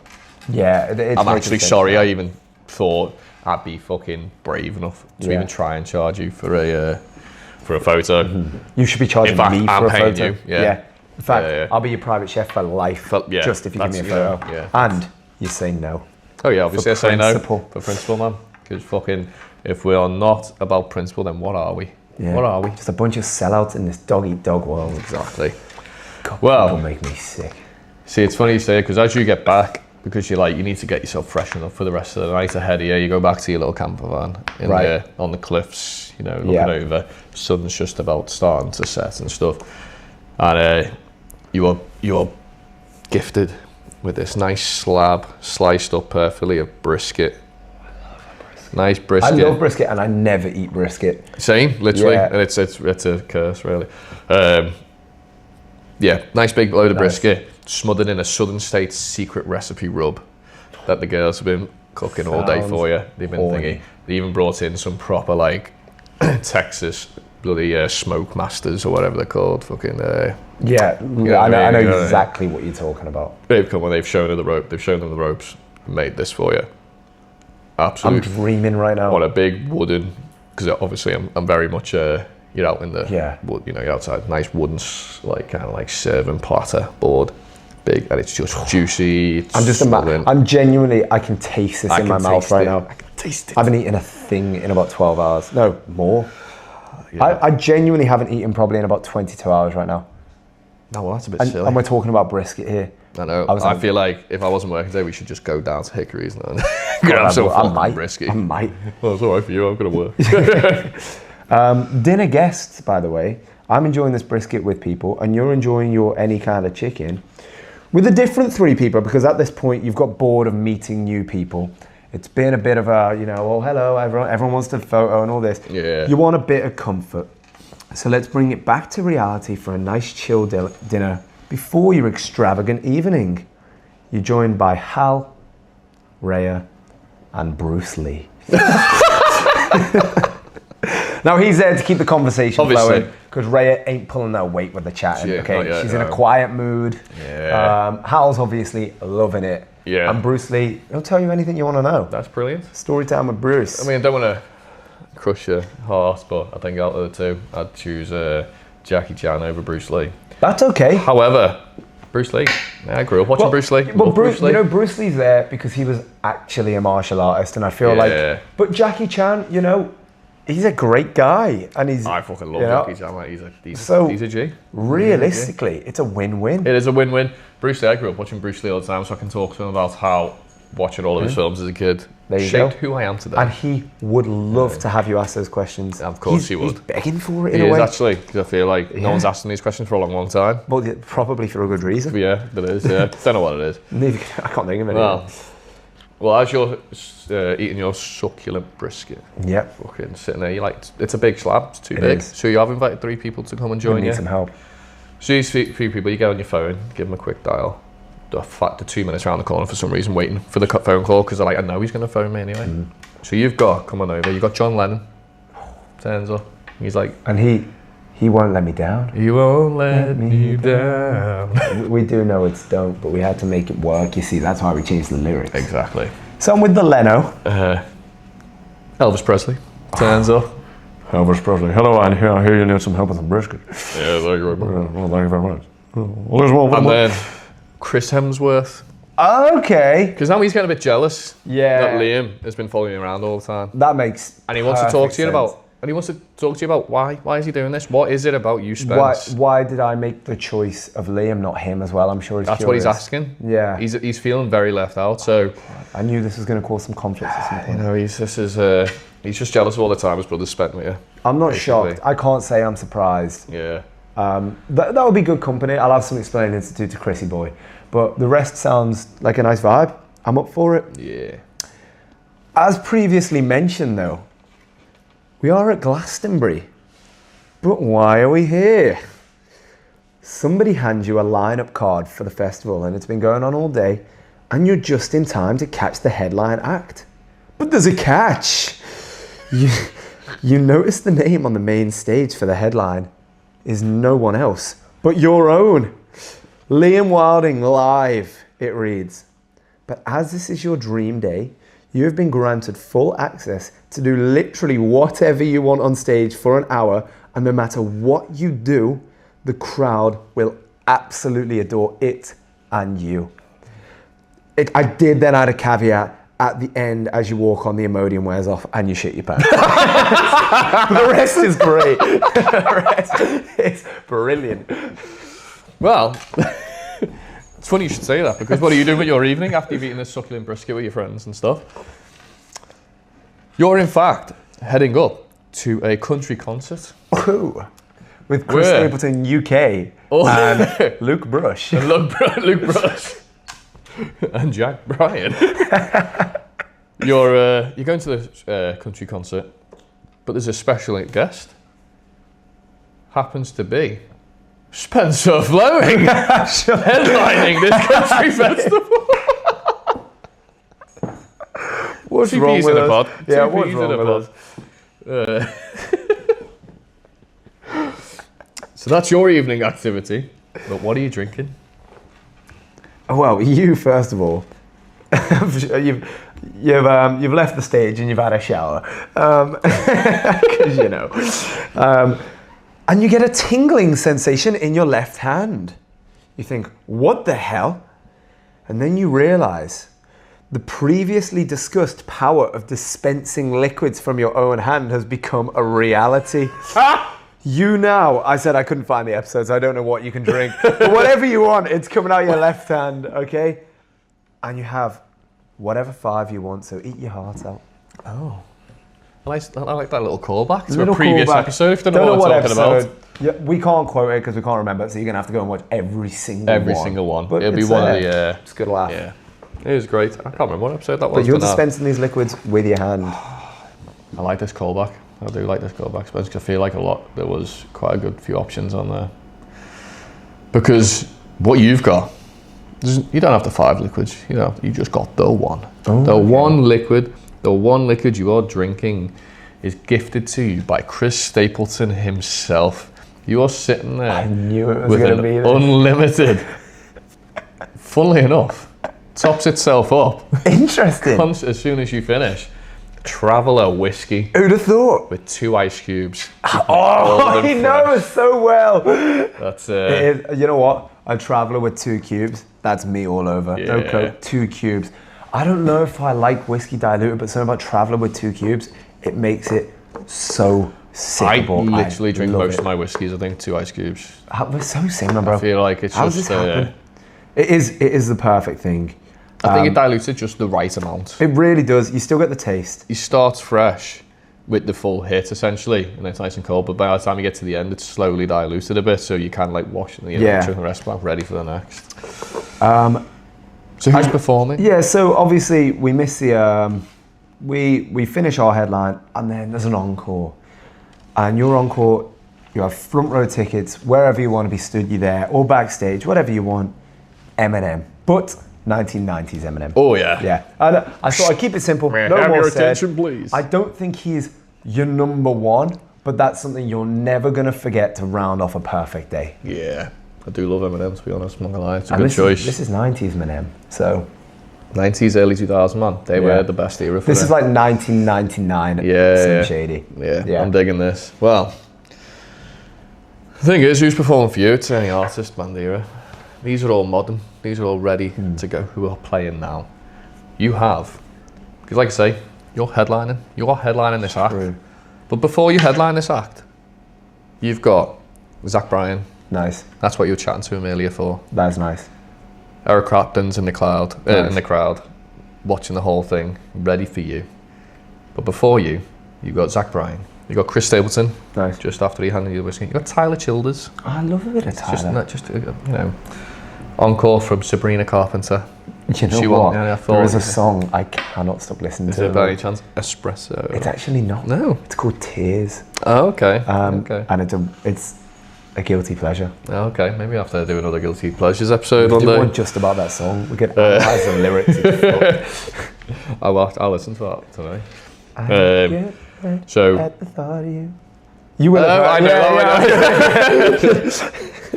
Yeah, it's I'm making actually sense sorry now. I even thought I'd be fucking brave enough to even try and charge you for a photo. You should be charging In fact, me I'm for a paying photo. you, yeah. In fact, Yeah. I'll be your private chef for life, Yeah, just if you give me a that's, you know, photo. yeah. And you say no. Oh yeah, obviously I For say no principle. for principle, man. Because fucking, if we are not about principle, then what are we? Yeah. What are we? Just a bunch of sellouts in this dog-eat-dog world. Exactly. God, Well- people make me sick. See, it's funny you say it, because as you get back, because you're like, you need to get yourself freshened up for the rest of the night ahead of you, you go back to your little camper van in Right. there on the cliffs, you know, looking over. Sun's just about starting to set and stuff. And you are gifted with this nice slab, sliced up perfectly, of brisket. Nice I brisket. love brisket and I never eat brisket. Same, literally, Yeah. and it's a curse, really. Yeah, nice big load of brisket, smothered in a Southern States secret recipe rub that the girls have been cooking all day for you. They've been horny. thinking. They even brought in some proper like Texas bloody smoke masters or whatever they're called. Fucking Yeah, Yeah, I know yeah. exactly what you're talking about. they've come and they've shown them the rope. They've shown them the ropes. Made this for you. I'm Absolute dreaming right now. on a big wooden, because obviously I'm very much you're out in the wood, you know, you're outside, nice wooden like kind of like serving platter board, big, and it's just juicy. It's I'm just smothering. I'm genuinely, I can taste this I in my can mouth taste right it. now. I can taste it. I haven't eaten a thing in about 12 hours. No, more. Yeah. I genuinely haven't eaten probably in about 22 hours right now. No, well, that's a bit And, silly. and we're talking about brisket here. I know. I was I like- feel like if I wasn't working today, we should just go down to Hickory's and grab some I fucking might. brisket. I might. Well, it's all right for you. I'm gonna work. Dinner guests, by the way. I'm enjoying this brisket with people, and you're enjoying your any kind of chicken with a different three people, because at this point you've got bored of meeting new people. It's been a bit of a, you know, oh hello everyone wants to photo and all this. Yeah. You want a bit of comfort. So let's bring it back to reality for a nice chill dinner before your extravagant evening. You're joined by Hal, Rhea, and Bruce Lee. Now he's there to keep the conversation Obviously. flowing, because Rhea ain't pulling her weight with the chatting. She ain't, not Okay, yet, she's in a no. quiet mood. Yeah. Hal's obviously loving it. Yeah. And Bruce Lee, he'll tell you anything you want to know. That's brilliant. Story time with Bruce. I mean, I don't want to crush your heart, but I think out of the two, I'd choose Jackie Chan over Bruce Lee. That's okay. However, Bruce Lee. Yeah, I grew up watching Bruce Lee. Well, Love Bruce, Lee. you know, Bruce Lee's there because he was actually a martial artist, and I feel Yeah. like. But Jackie Chan, you know, he's a great guy, and he's. I fucking love you know, Jackie Chan. Like, he's a G. Realistically, it's a win-win. It is a win-win. Bruce Lee, I grew up watching Bruce Lee all the time, so I can talk to him about how watching all of his films as a kid There you shaped go. who I am today. And he would love to have you ask those questions. Of course He's- he would. He's begging for it He in a is way. actually, because I feel like no one's asking these questions for a long, long time. Well, yeah, probably for a good reason. But yeah, it is. Yeah, don't know what it is. Neither, I can't think of it. Well, as you're eating your succulent brisket, Yep. fucking sitting there, you like, it's a big slab, it's too It big. is. So you have invited 3 people to come and We join need you. some help. So these 3 people, you get on your phone, give them a quick dial. The 2 minutes around the corner for some reason, waiting for the phone call because they're like, I know he's going to phone me anyway. So you've got, come on over, you've got John Lennon. Turns up. He's like, And he won't let me down. you won't let me down. We do know it's don't, but we had to make it work. You see, that's why we changed the lyrics. Exactly. So I'm with the Leno. Elvis Presley turns up. Elvis Presley. Hello, I hear you need some help with some brisket. Yeah, thank you very much. Well, thank you very much. Well, there's one And more. then Chris Hemsworth. Okay. Because now he's getting a bit jealous Yeah. that Liam has been following you around all the time. That makes. And he wants to talk perfect to you sense. about, and he wants to talk to you about why is he doing this? What is it about you, Spence? Why did I make the choice of Liam, not him as well? I'm sure he's That's curious. what he's asking. Yeah. He's feeling very left out. So I knew this was going to cause some conflicts at some you point. know he's just jealous of all the time his brother's spent with you. I'm not basically. shocked. I can't say I'm surprised. Yeah. That would be good company. I'll have some explaining to do to Chrissy boy. But the rest sounds like a nice vibe. I'm up for it. Yeah. As previously mentioned though, we are at Glastonbury. But why are we here? Somebody hands you a lineup card for the festival and it's been going on all day and you're just in time to catch the headline act. But there's a catch. You notice the name on the main stage for the headline. is no one else but your own. Liam Wilding live, it reads. But as this is your dream day, you have been granted full access to do literally whatever you want on stage for an hour, and no matter what you do, the crowd will absolutely adore it and you. I did then add a caveat at the end as you walk on, the Imodium wears off and you shit your pants. The rest is great. The rest is brilliant. Well, it's funny you should say that, because what are you doing with your evening after you've eaten this succulent brisket with your friends and stuff? You're in fact heading up to a country concert. Ooh. With Chris Stapleton UK and Luke Brush. And Luke Brush. And Jack Bryan. You're going to the country concert, but there's a special guest. Happens to be Spencer Fleming headlining this country festival. What's Two wrong peas with in a us? pod. Yeah, Two what's peas wrong in a with pod. us? So that's your evening activity. But what are you drinking? Well, you first of all, you've left the stage and you've had a shower, because you know, and you get a tingling sensation in your left hand. You think, what the hell? And then you realise the previously discussed power of dispensing liquids from your own hand has become a reality. You now, I said I couldn't find the episodes, I don't know what you can drink, but whatever you want, it's coming out your left hand, okay? And you have whatever 5 you want, so eat your heart out. Oh. I like that little callback to Little a previous callback. episode, if you don't know what I'm talking about. Yeah, we can't quote it because we can't remember it, so you're going to have to go and watch every single one. But It'll be it's one there. of the... It's a good laugh. Yeah. It was great. I can't remember what episode that was. But you're now. dispensing these liquids with your hand. I like this callback. I do like this callback, because I feel like there was quite a good few options on there. Because what you've got, you don't have the 5 liquids, you just got the one. One liquid you are drinking is gifted to you by Chris Stapleton himself. You are sitting there I knew it was with going an to be this. unlimited, funnily enough, tops itself up. Interesting. As soon as you finish, Traveller whiskey Who'd have thought? with 2 ice cubes. Oh, he knows so well. That's It is, you know what? A Traveller with 2 cubes, that's me all over. No Yeah. Coke, 2 cubes. I don't know if I like whiskey diluted, but something about Traveller with 2 cubes, it makes it so I sippable. literally drink love most it. of my whiskeys, I think, 2 ice cubes. We're so similar, bro. I feel like it's How does just... this happen? It is the perfect thing. I think it dilutes it just the right amount. It really does. You still get the taste. You start fresh with the full hit, essentially, and it's nice and cold, but by the time you get to the end, it's slowly diluted a bit, so you can wash the Yeah. the rest back, ready for the next. So who's performing? Yeah, so obviously we miss the... we finish our headline, and then there's an encore. And your encore, you have front row tickets, wherever you want to be stood, you're there, or backstage, whatever you want, Eminem. But 1990s Eminem. Oh, yeah. Yeah. I thought I'd keep it simple. May I No have more your said. attention, please? I don't think he's your number one, but that's something you're never going to forget to round off a perfect day. Yeah. I do love Eminem, to be honest, I'm not gonna lie. It's a And good choice. This is 90s Eminem, so... 90s, early 2000s, man. They were the best era for This them. is like 1999 Yeah. Shady. Yeah, I'm digging this. Well, the thing is, who's performing for you? It's any artist, band era. These are all modern. These are all ready to go, who are playing now. You have, because like I say, you're headlining. You are headlining this act. True. But before you headline this act, you've got Zach Bryan. Nice. That's what you were chatting to him earlier for. That's nice. Eric Clapton's in the Nice. in the crowd, watching the whole thing, ready for you. But before you got Zach Bryan. You got Chris Stapleton, Nice. just after he handed you the whiskey. You got Tyler Childers. I love a bit of Tyler. Just encore from Sabrina Carpenter. You know She what? won, yeah, I thought- There is a song I cannot stop listening Is to. it by any chance Espresso? It's actually not. No. It's called Tears. Oh, okay. Okay. And it's a guilty pleasure. Oh, okay. Maybe I have to do another Guilty Pleasures episode We one do day. one just about that song. We could analyse the lyrics. It's I'll listen to that today. I get red So at the thought of you. You will have I heard. know. Yeah, I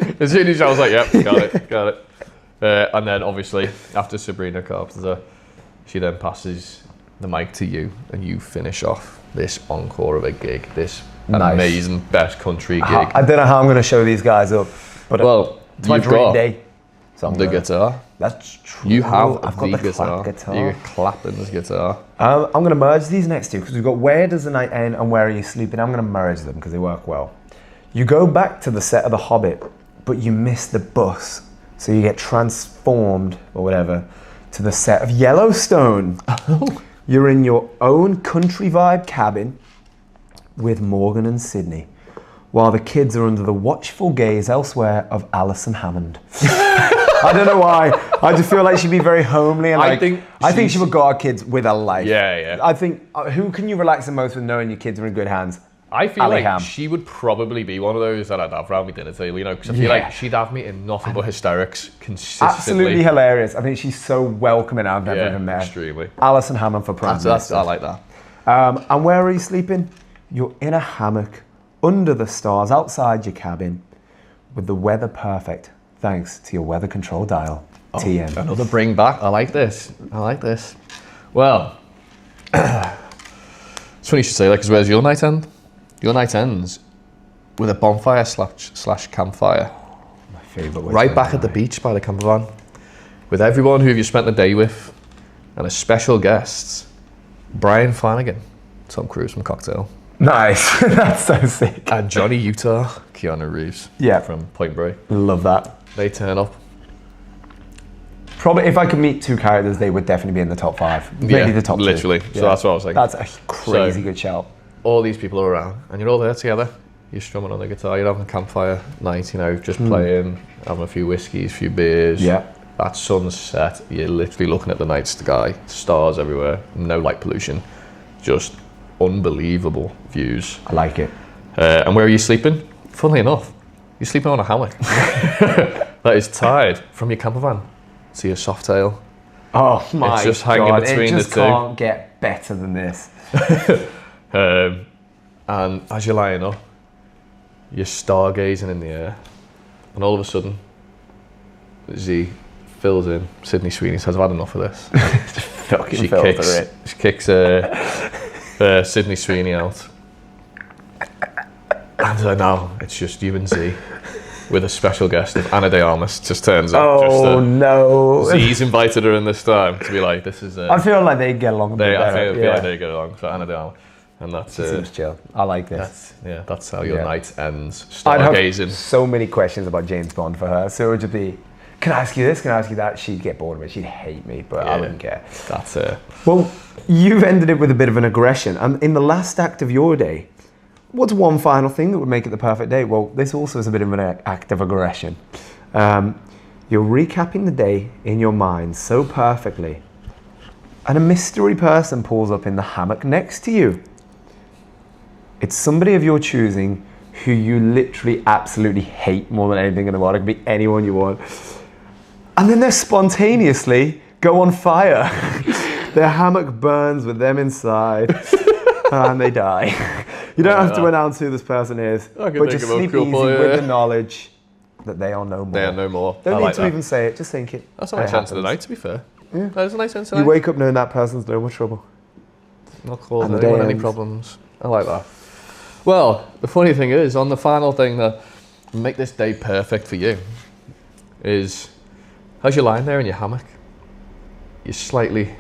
know. As soon as I was like, yep, got it. And then obviously after Sabrina Carpenter, she then passes the mic to you, and you finish off this encore of a gig, this Nice. amazing best country gig. I don't know how I'm going to show these guys up, but Well, it's my you've dream got day. So I'm the gonna- guitar. That's true. You have I've got the guitar. clap guitar. You're clapping this guitar. I'm going to merge these next two because we've got Where Does the Night End and Where Are You Sleeping? I'm going to merge them because they work well. You go back to the set of The Hobbit, but you miss the bus. So you get transformed, or whatever, to the set of Yellowstone. You're in your own country vibe cabin with Morgan and Sydney, while the kids are under the watchful gaze elsewhere of Alison Hammond. I don't know why. I just feel like she'd be very homely. And I like, think I think she's- she would guard kids with her life. Yeah. I think, who can you relax the most with knowing your kids are in good hands? I feel Ali like Ham. she would probably be one of those that I'd have around my dinner table, you know, because I feel like she'd have me in nothing but hysterics consistently. Absolutely hilarious. I think she's so welcoming. I've never Yeah, even met. extremely. Alison Hammond for Prime Minister. I like that. And where are you sleeping? You're in a hammock, under the stars, outside your cabin, with the weather perfect, thanks to your weather control dial, TM. Another bring back. I like this. Well, it's funny you should say that, because where's your night end? Your night ends with a bonfire slash campfire. My favourite way Right to back end at the night. beach by the camper van, with everyone who you spent the day with, and a special guest, Brian Flanagan, Tom Cruise from Cocktail, Nice. That's so sick. and Johnny Utah, Keanu Reeves, Yeah. from Point Break. Love that. They turn up. Probably, if I could meet two characters, they would definitely be in the top 5. Maybe the top 2. literally. So that's what I was thinking. That's a crazy So- good shout. All these people are around, and you're all there together. You're strumming on the guitar. You're having a campfire night, you know, just playing, having a few whiskeys, a few beers. Yeah. That sunset, you're literally looking at the night sky, stars everywhere, no light pollution, just unbelievable views. I like it. And where are you sleeping? Funnily enough, you're sleeping on a hammock that is tied from your camper van to your soft tail. Oh my It's just hanging God. between it just the two. can't get better than this. And as you're lying up, you're stargazing in the air, and all of a sudden, Z fills in. Sydney Sweeney says, "I've had enough of this." Fucking She filter kicks, it. she kicks Sydney Sweeney out, and now it's just you and Z, with a special guest of Anna de Armas just turns up. Oh no. Z's invited her in this time to be like, "This is." I feel like they get along a bit I better. feel like they get along. So Anna de Armas, and that's Seems chill. I like this. that's how your Yeah. night ends. I'd have Stargazing. so many questions about James Bond for her. So it would just be, can I ask you this? Can I ask you that? She'd get bored of it. She'd hate me, but I Yeah. wouldn't care. That's Well, you've ended it with a bit of an aggression. And in the last act of your day, what's one final thing that would make it the perfect day? Well, this also is a bit of an act of aggression. You're recapping the day in your mind so perfectly, and a mystery person pulls up in the hammock next to you. It's somebody of your choosing who you literally absolutely hate more than anything in the world. It could be anyone you want. And then they spontaneously go on fire. Their hammock burns with them inside, and they die. You don't have to announce who this person is, I can but think just of a sleep easy couple, yeah. with the knowledge that they are no more. They are no more. Don't I need like to that. even say it, just think it. That's a and nice it end to the happens. night, to be fair. Yeah. That is a nice end to the You night. wake up knowing that person's no more trouble. Not causing and the anyone day any ends. problems. I like that. Well, the funny thing is, on the final thing that make this day perfect for you is, as you're lying there in your hammock, you're slightly,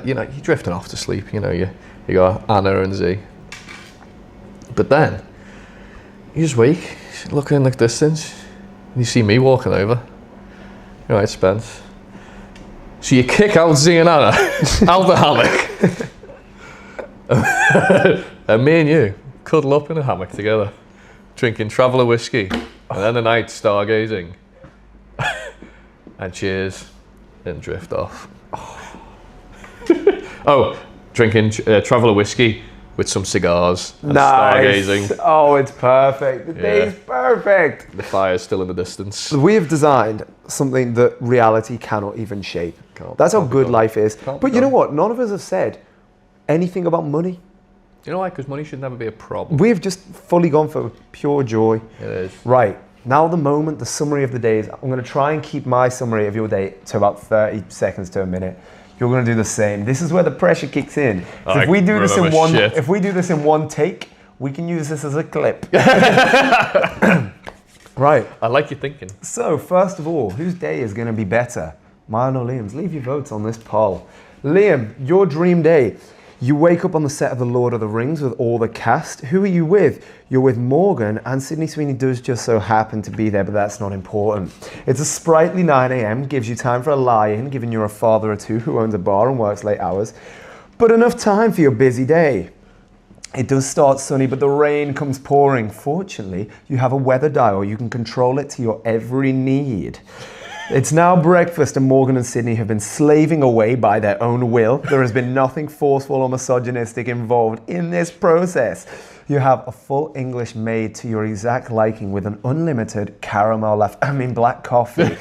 you're drifting off to sleep. You know, you got Anna and Z. But then, you just wake, look in the distance, and you see me walking over. You're right, Spence. So you kick out Z and Anna out the hammock. And me and you cuddle up in a hammock together, drinking Traveller whiskey, and then the night stargazing. And cheers, and drift off. Oh, drinking Traveller whiskey with some cigars and stargazing. Oh, it's perfect. The Yeah. day's perfect. The fire's still in the distance. We have designed something that reality cannot even shape. That's how good life is. Can't But be you know done. what? None of us have said anything about money. You know why? Because money should never be a problem. We've just fully gone for pure joy. It is. Right, now the moment, the summary of the days. I'm going to try and keep my summary of your day to about 30 seconds to a minute. You're going to do the same. This is where the pressure kicks in. So if we do this in one take, we can use this as a clip. Right. I like your thinking. So, first of all, whose day is going to be better? Mine or Liam's? Leave your votes on this poll. Liam, your dream day. You wake up on the set of The Lord of the Rings with all the cast. Who are you with? You're with Morgan, and Sydney Sweeney does just so happen to be there, but that's not important. It's a sprightly 9 a.m, gives you time for a lie-in, given you're a father of two who owns a bar and works late hours, but enough time for your busy day. It does start sunny, but the rain comes pouring. Fortunately, you have a weather dial. You can control it to your every need. It's now breakfast, and Morgan and Sydney have been slaving away by their own will. There has been nothing forceful or misogynistic involved in this process. You have a full English made to your exact liking with an unlimited black coffee.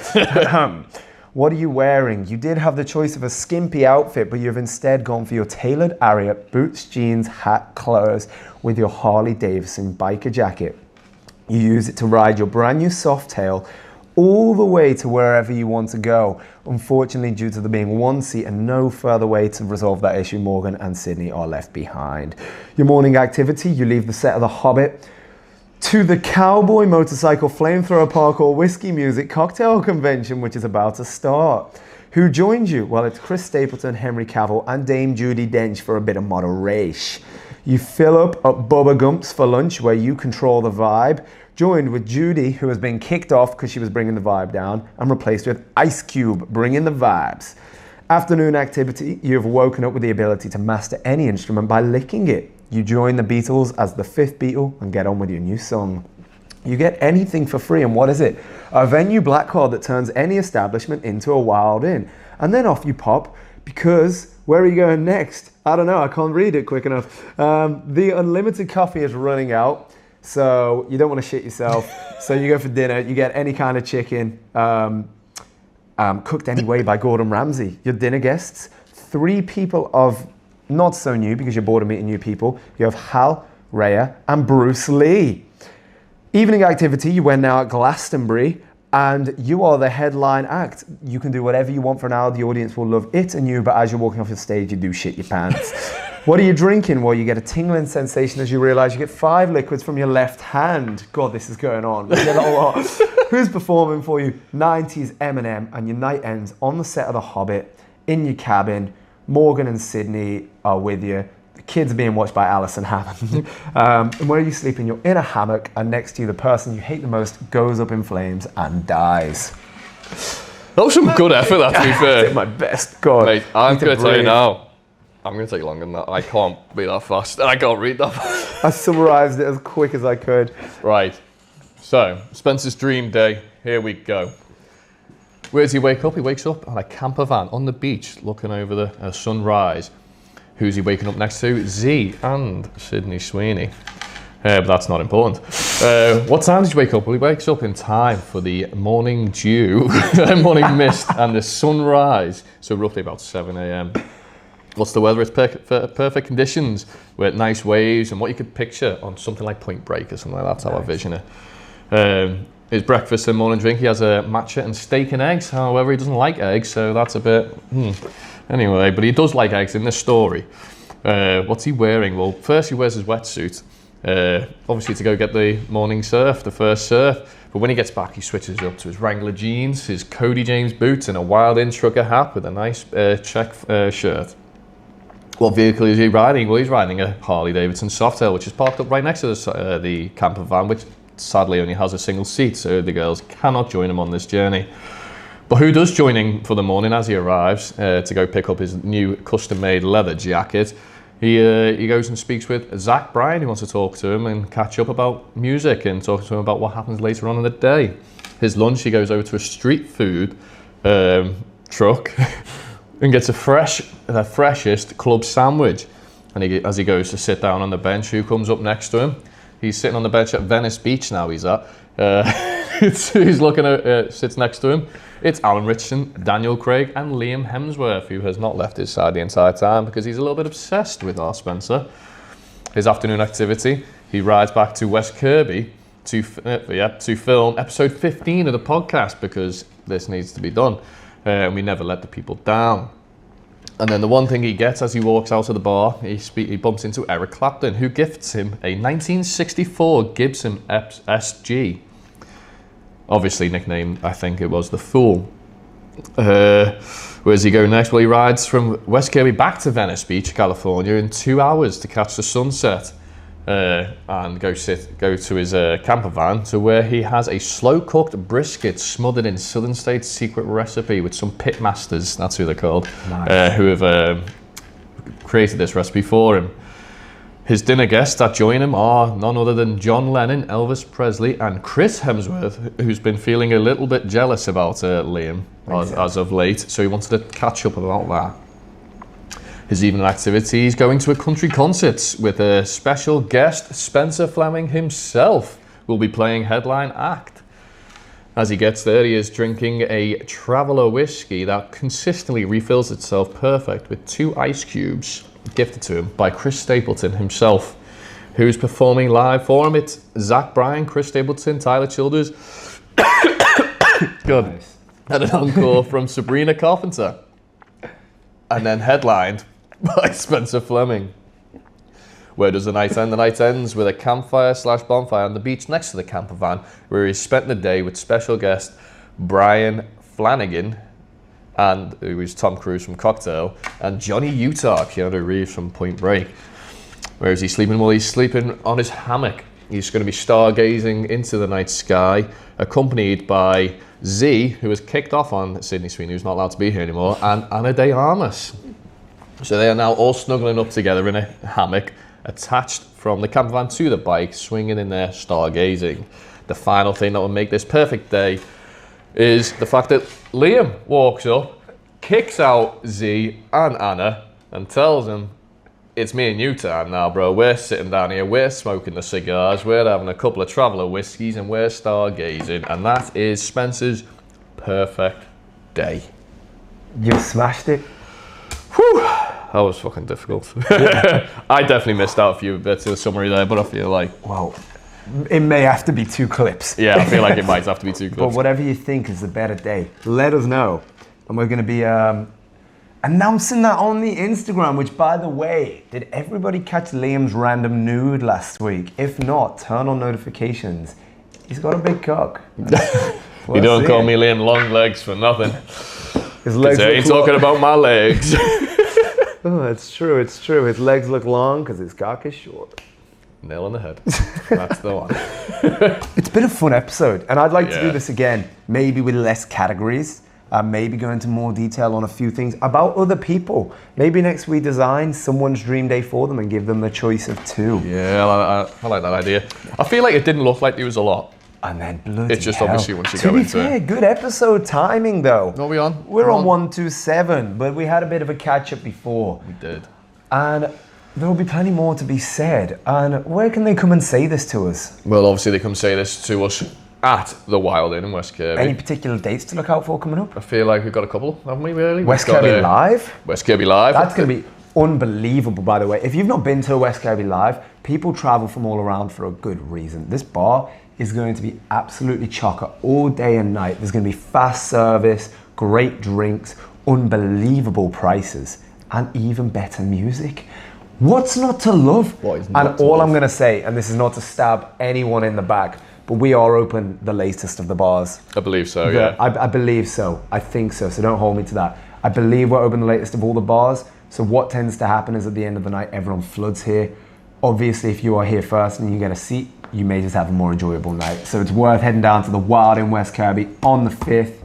What are you wearing? You did have the choice of a skimpy outfit, but you've instead gone for your tailored Aria boots, jeans, hat, clothes with your Harley Davidson biker jacket. You use it to ride your brand new Softail all the way to wherever you want to go. Unfortunately, due to there being one seat and no further way to resolve that issue, Morgan and Sydney are left behind. Your morning activity, you leave the set of The Hobbit to the cowboy motorcycle flamethrower parkour whiskey music cocktail convention, which is about to start. Who joins you? Well, it's Chris Stapleton, Henry Cavill, and Dame Judi Dench for a bit of moderation. You fill up at Bubba Gump's for lunch, where you control the vibe, joined with Judy, who has been kicked off because she was bringing the vibe down, and replaced with Ice Cube, bringing the vibes. Afternoon activity, you have woken up with the ability to master any instrument by licking it. You join the Beatles as the fifth Beatle and get on with your new song. You get anything for free, and what is it? A venue black card that turns any establishment into a wild inn. And then off you pop, because where are you going next? I don't know, I can't read it quick enough. The unlimited coffee is running out, so you don't want to shit yourself. So you go for dinner, you get any kind of chicken, cooked anyway by Gordon Ramsay. Your dinner guests, 3 people of not so new because you're bored of meeting new people. You have Hal, Rhea, and Bruce Lee. Evening activity, you went now at Glastonbury, and you are the headline act. You can do whatever you want for an hour. The audience will love it and you, but as you're walking off your stage, you do shit your pants. What are you drinking? Well, you get a tingling sensation as you realize you get 5 liquids from your left hand. God, this is going on. You get a lot. Who's performing for you? 90s Eminem, and your night ends on the set of The Hobbit, in your cabin. Morgan and Sydney are with you. The kids are being watched by Alison Hammond. And where are you sleeping? You're in a hammock, and next to you, the person you hate the most goes up in flames and dies. That was some good effort, that, to be fair. I did my best. God. Mate, I'm going to tell you now, I'm going to take longer than that. I can't be that fast. I can't read that fast. I summarised it as quick as I could. Right. So, Spencer's dream day. Here we go. Where does he wake up? He wakes up on a camper van on the beach looking over the sunrise. Who's he waking up next to? Z and Sydney Sweeney. But that's not important. What time does he wake up? Well, he wakes up in time for the morning dew, morning mist and the sunrise. So roughly about 7 a.m. What's the weather? It's perfect conditions with nice waves and what you could picture on something like Point Break or something like that. That's how I vision it. His breakfast and morning drink, he has a matcha and steak and eggs. However, he doesn't like eggs, so that's a bit... Anyway, but he does like eggs in this story. What's he wearing? Well, first he wears his wetsuit, obviously to go get the morning surf, the first surf. But when he gets back, he switches up to his Wrangler jeans, his Cody James boots, and a Wild In trucker hat with a nice check shirt. What vehicle is he riding? Well, he's riding a Harley Davidson Softail, which is parked up right next to the camper van, which sadly only has a single seat, so the girls cannot join him on this journey. But who does join him for the morning as he arrives to go pick up his new custom-made leather jacket? He goes and speaks with Zach Bryan, who wants to talk to him and catch up about music and talk to him about what happens later on in the day. His lunch, he goes over to a street food truck and gets the freshest club sandwich. And as he goes to sit down on the bench, who comes up next to him? He's sitting on the bench at Venice Beach now, he's at. He's looking at, sits next to him. It's Alan Richardson, Daniel Craig, and Liam Hemsworth, who has not left his side the entire time because he's a little bit obsessed with our Spencer. his afternoon activity, he rides back to West Kirby to film episode 15 of the podcast, because this needs to be done. And we never let the people down. And then the one thing he gets as he walks out of the bar, he bumps into Eric Clapton, who gifts him a 1964 Gibson SG. Obviously nicknamed, I think it was, the Fool. Where does he go next? Well, he rides from West Kirby back to Venice Beach, California, in 2 hours to catch the sunset. And go to his camper van, to where he has a slow-cooked brisket smothered in Southern States secret recipe with some pit masters, that's who they're called, nice. Who have created this recipe for him. His dinner guests that join him are none other than John Lennon, Elvis Presley, and Chris Hemsworth, who's been feeling a little bit jealous about Liam as of late, so he wanted to catch up about that. His evening activities, going to a country concert with a special guest. Spencer Fleming himself will be playing headline act. As he gets there, he is drinking a Traveller whiskey that consistently refills itself perfect with 2 ice cubes gifted to him by Chris Stapleton himself, who's performing live for him. It's Zach Bryan, Chris Stapleton, Tyler Childers, good, Nice. and an encore from Sabrina Carpenter, and then headlined by Spencer Fleming. Where does the night end? The night ends with a campfire/bonfire on the beach next to the camper van, where he spent the day with special guest Brian Flanagan, and who is Tom Cruise from Cocktail, and Johnny Utah, Keanu Reeves from Point Break. Where is he sleeping? Well, he's sleeping on his hammock. He's going to be stargazing into the night sky, accompanied by Z, who was kicked off on Sydney Sweeney, who's not allowed to be here anymore, and Anna de Armas. So they are now all snuggling up together in a hammock, attached from the camper van to the bike, swinging in there, stargazing. The final thing that will make this perfect day is the fact that Liam walks up, kicks out Z and Anna, and tells them, "It's me and you time now, bro. We're sitting down here, we're smoking the cigars, we're having a couple of Traveller whiskies, and we're stargazing." And that is Spencer's perfect day. You've smashed it. Whew, that was fucking difficult. I definitely missed out a few bits of the summary there, but I feel like... Well, it may have to be 2 clips. Yeah, I feel like it might have to be 2 clips. But whatever you think is a better day, let us know. And we're going to be announcing that on the Instagram, which, by the way, did everybody catch Liam's random nude last week? If not, turn on notifications. He's got a big cock. You don't call me Liam Long Legs for nothing. His legs I ain't talking about my legs. Oh, it's true, it's true. His legs look long because his cock is short. Nail on the head. That's the one. It's been a fun episode, and I'd like to do Yeah. this again, maybe with less categories, maybe go into more detail on a few things about other people. Maybe next we design someone's dream day for them and give them the choice of 2. Yeah, I like that idea. I feel like it didn't look like there was a lot. And then bloody It's just hell. obviously once you to go be into fair, it. good episode timing though. What are we on? We're on 127, but we had a bit of a catch up before. We did. And there will be plenty more to be said. And where can they come and say this to us? Well, obviously they come say this to us at the Wild Inn in West Kirby. Any particular dates to look out for coming up? I feel like we've got a couple, haven't we, really? West We've got, Kirby Live? West Kirby Live. That's going to be unbelievable, by the way. If you've not been to a West Kirby Live, people travel from all around for a good reason. This bar is going to be absolutely chocker all day and night. There's going to be fast service, great drinks, unbelievable prices, and even better music. What's not to love? What is not and to all love? I'm going to say, and this is not to stab anyone in the back, but we are open the latest of the bars. I believe so, yeah. I believe so. I think so. So don't hold me to that. I believe we're open the latest of all the bars. So what tends to happen is at the end of the night, everyone floods here. Obviously, if you are here first and you get a seat, you may just have a more enjoyable night. So it's worth heading down to the Wild in West Kirby on the 5th.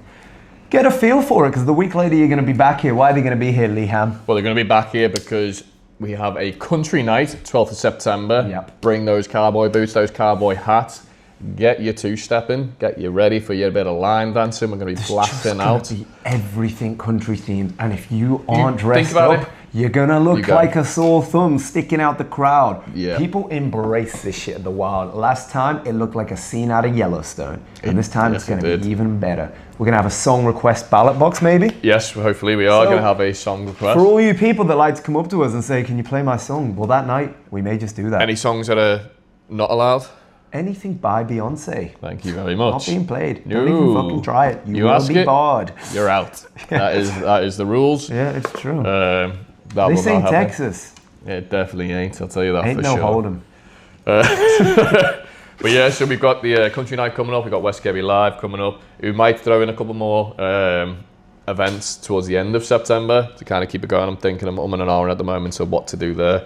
Get a feel for it, because the week later you're going to be back here. Why are they going to be here, Leham? Well, they're going to be back here because we have a country night, 12th of September. Yep. Bring those cowboy boots, those cowboy hats. Get your 2-stepping. Get you ready for your bit of line dancing. We're going to be blasting out. Be everything country themed, and if you aren't think dressed about up, You're gonna look go. like a sore thumb sticking out the crowd. Yeah. People embrace this shit at the Wild. Last time it looked like a scene out of Yellowstone, and this time it's yes, gonna it be did. even better. We're gonna have a song request ballot box, maybe. Yes, hopefully we are So, going to have a song request. For all you people that like to come up to us and say, "Can you play my song?" Well, that night we may just do that. Any songs that are not allowed? Anything by Beyonce. Thank you very Not much. being played. No. Don't even fucking try it. You will ask be it, barred. You're out. That is the rules. Yeah, it's true. That will This not ain't happen. Texas. It definitely ain't. I'll tell you that Ain't for no sure. hold 'em. But yeah, so we've got the country night coming up. We've got West Kerry Live coming up. We might throw in a couple more events towards the end of September to kind of keep it going. I'm thinking I'm and an hour at the moment, so what to do there.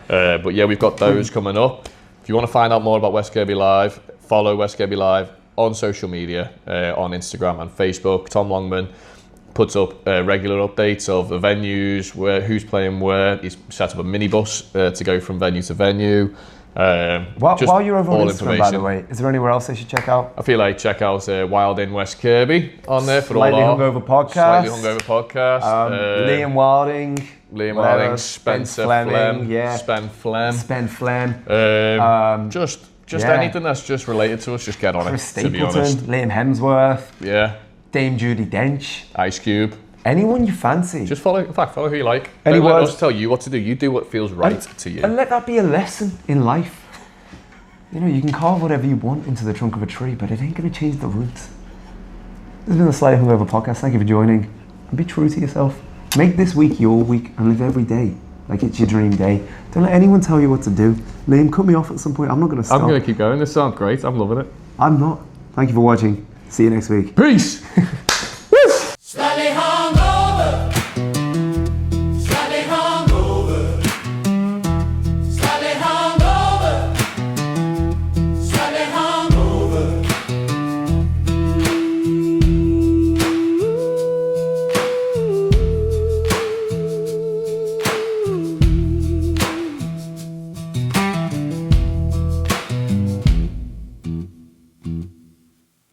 But yeah, we've got those coming up. If you want to find out more about West Kerby Live, follow West Kerby Live on social media, on Instagram and Facebook. Tom Longman puts up regular updates of the venues, who's playing where. He's set up a minibus to go from venue to venue. While you're over on all Instagram, by the way, is there anywhere else they should check out? I feel like check out Wild in West Kirby on there for Slightly all our Hungover podcast. Slightly Hungover podcast. Liam Wilding. Liam whatever, Wilding, Spencer Fleming, Flem, yeah. Spen Flem. Spen Flem. Just yeah. anything that's just related to us, just get on Chris it, to be Stapleton, honest. Liam Hemsworth, Yeah, Dame Judi Dench. Ice Cube. Anyone you fancy. Just follow who you like. Any Don't let words? us tell you what to do. You do what feels right to you. And let that be a lesson in life. You know, you can carve whatever you want into the trunk of a tree, but it ain't going to change the roots. This has been the Slightly Hungover podcast. Thank you for joining. And be true to yourself. Make this week your week and live every day like it's your dream day. Don't let anyone tell you what to do. Liam, cut me off at some point. I'm not going to stop. I'm going to keep going. This sounds great. I'm loving it. I'm not. Thank you for watching. See you next week. Peace.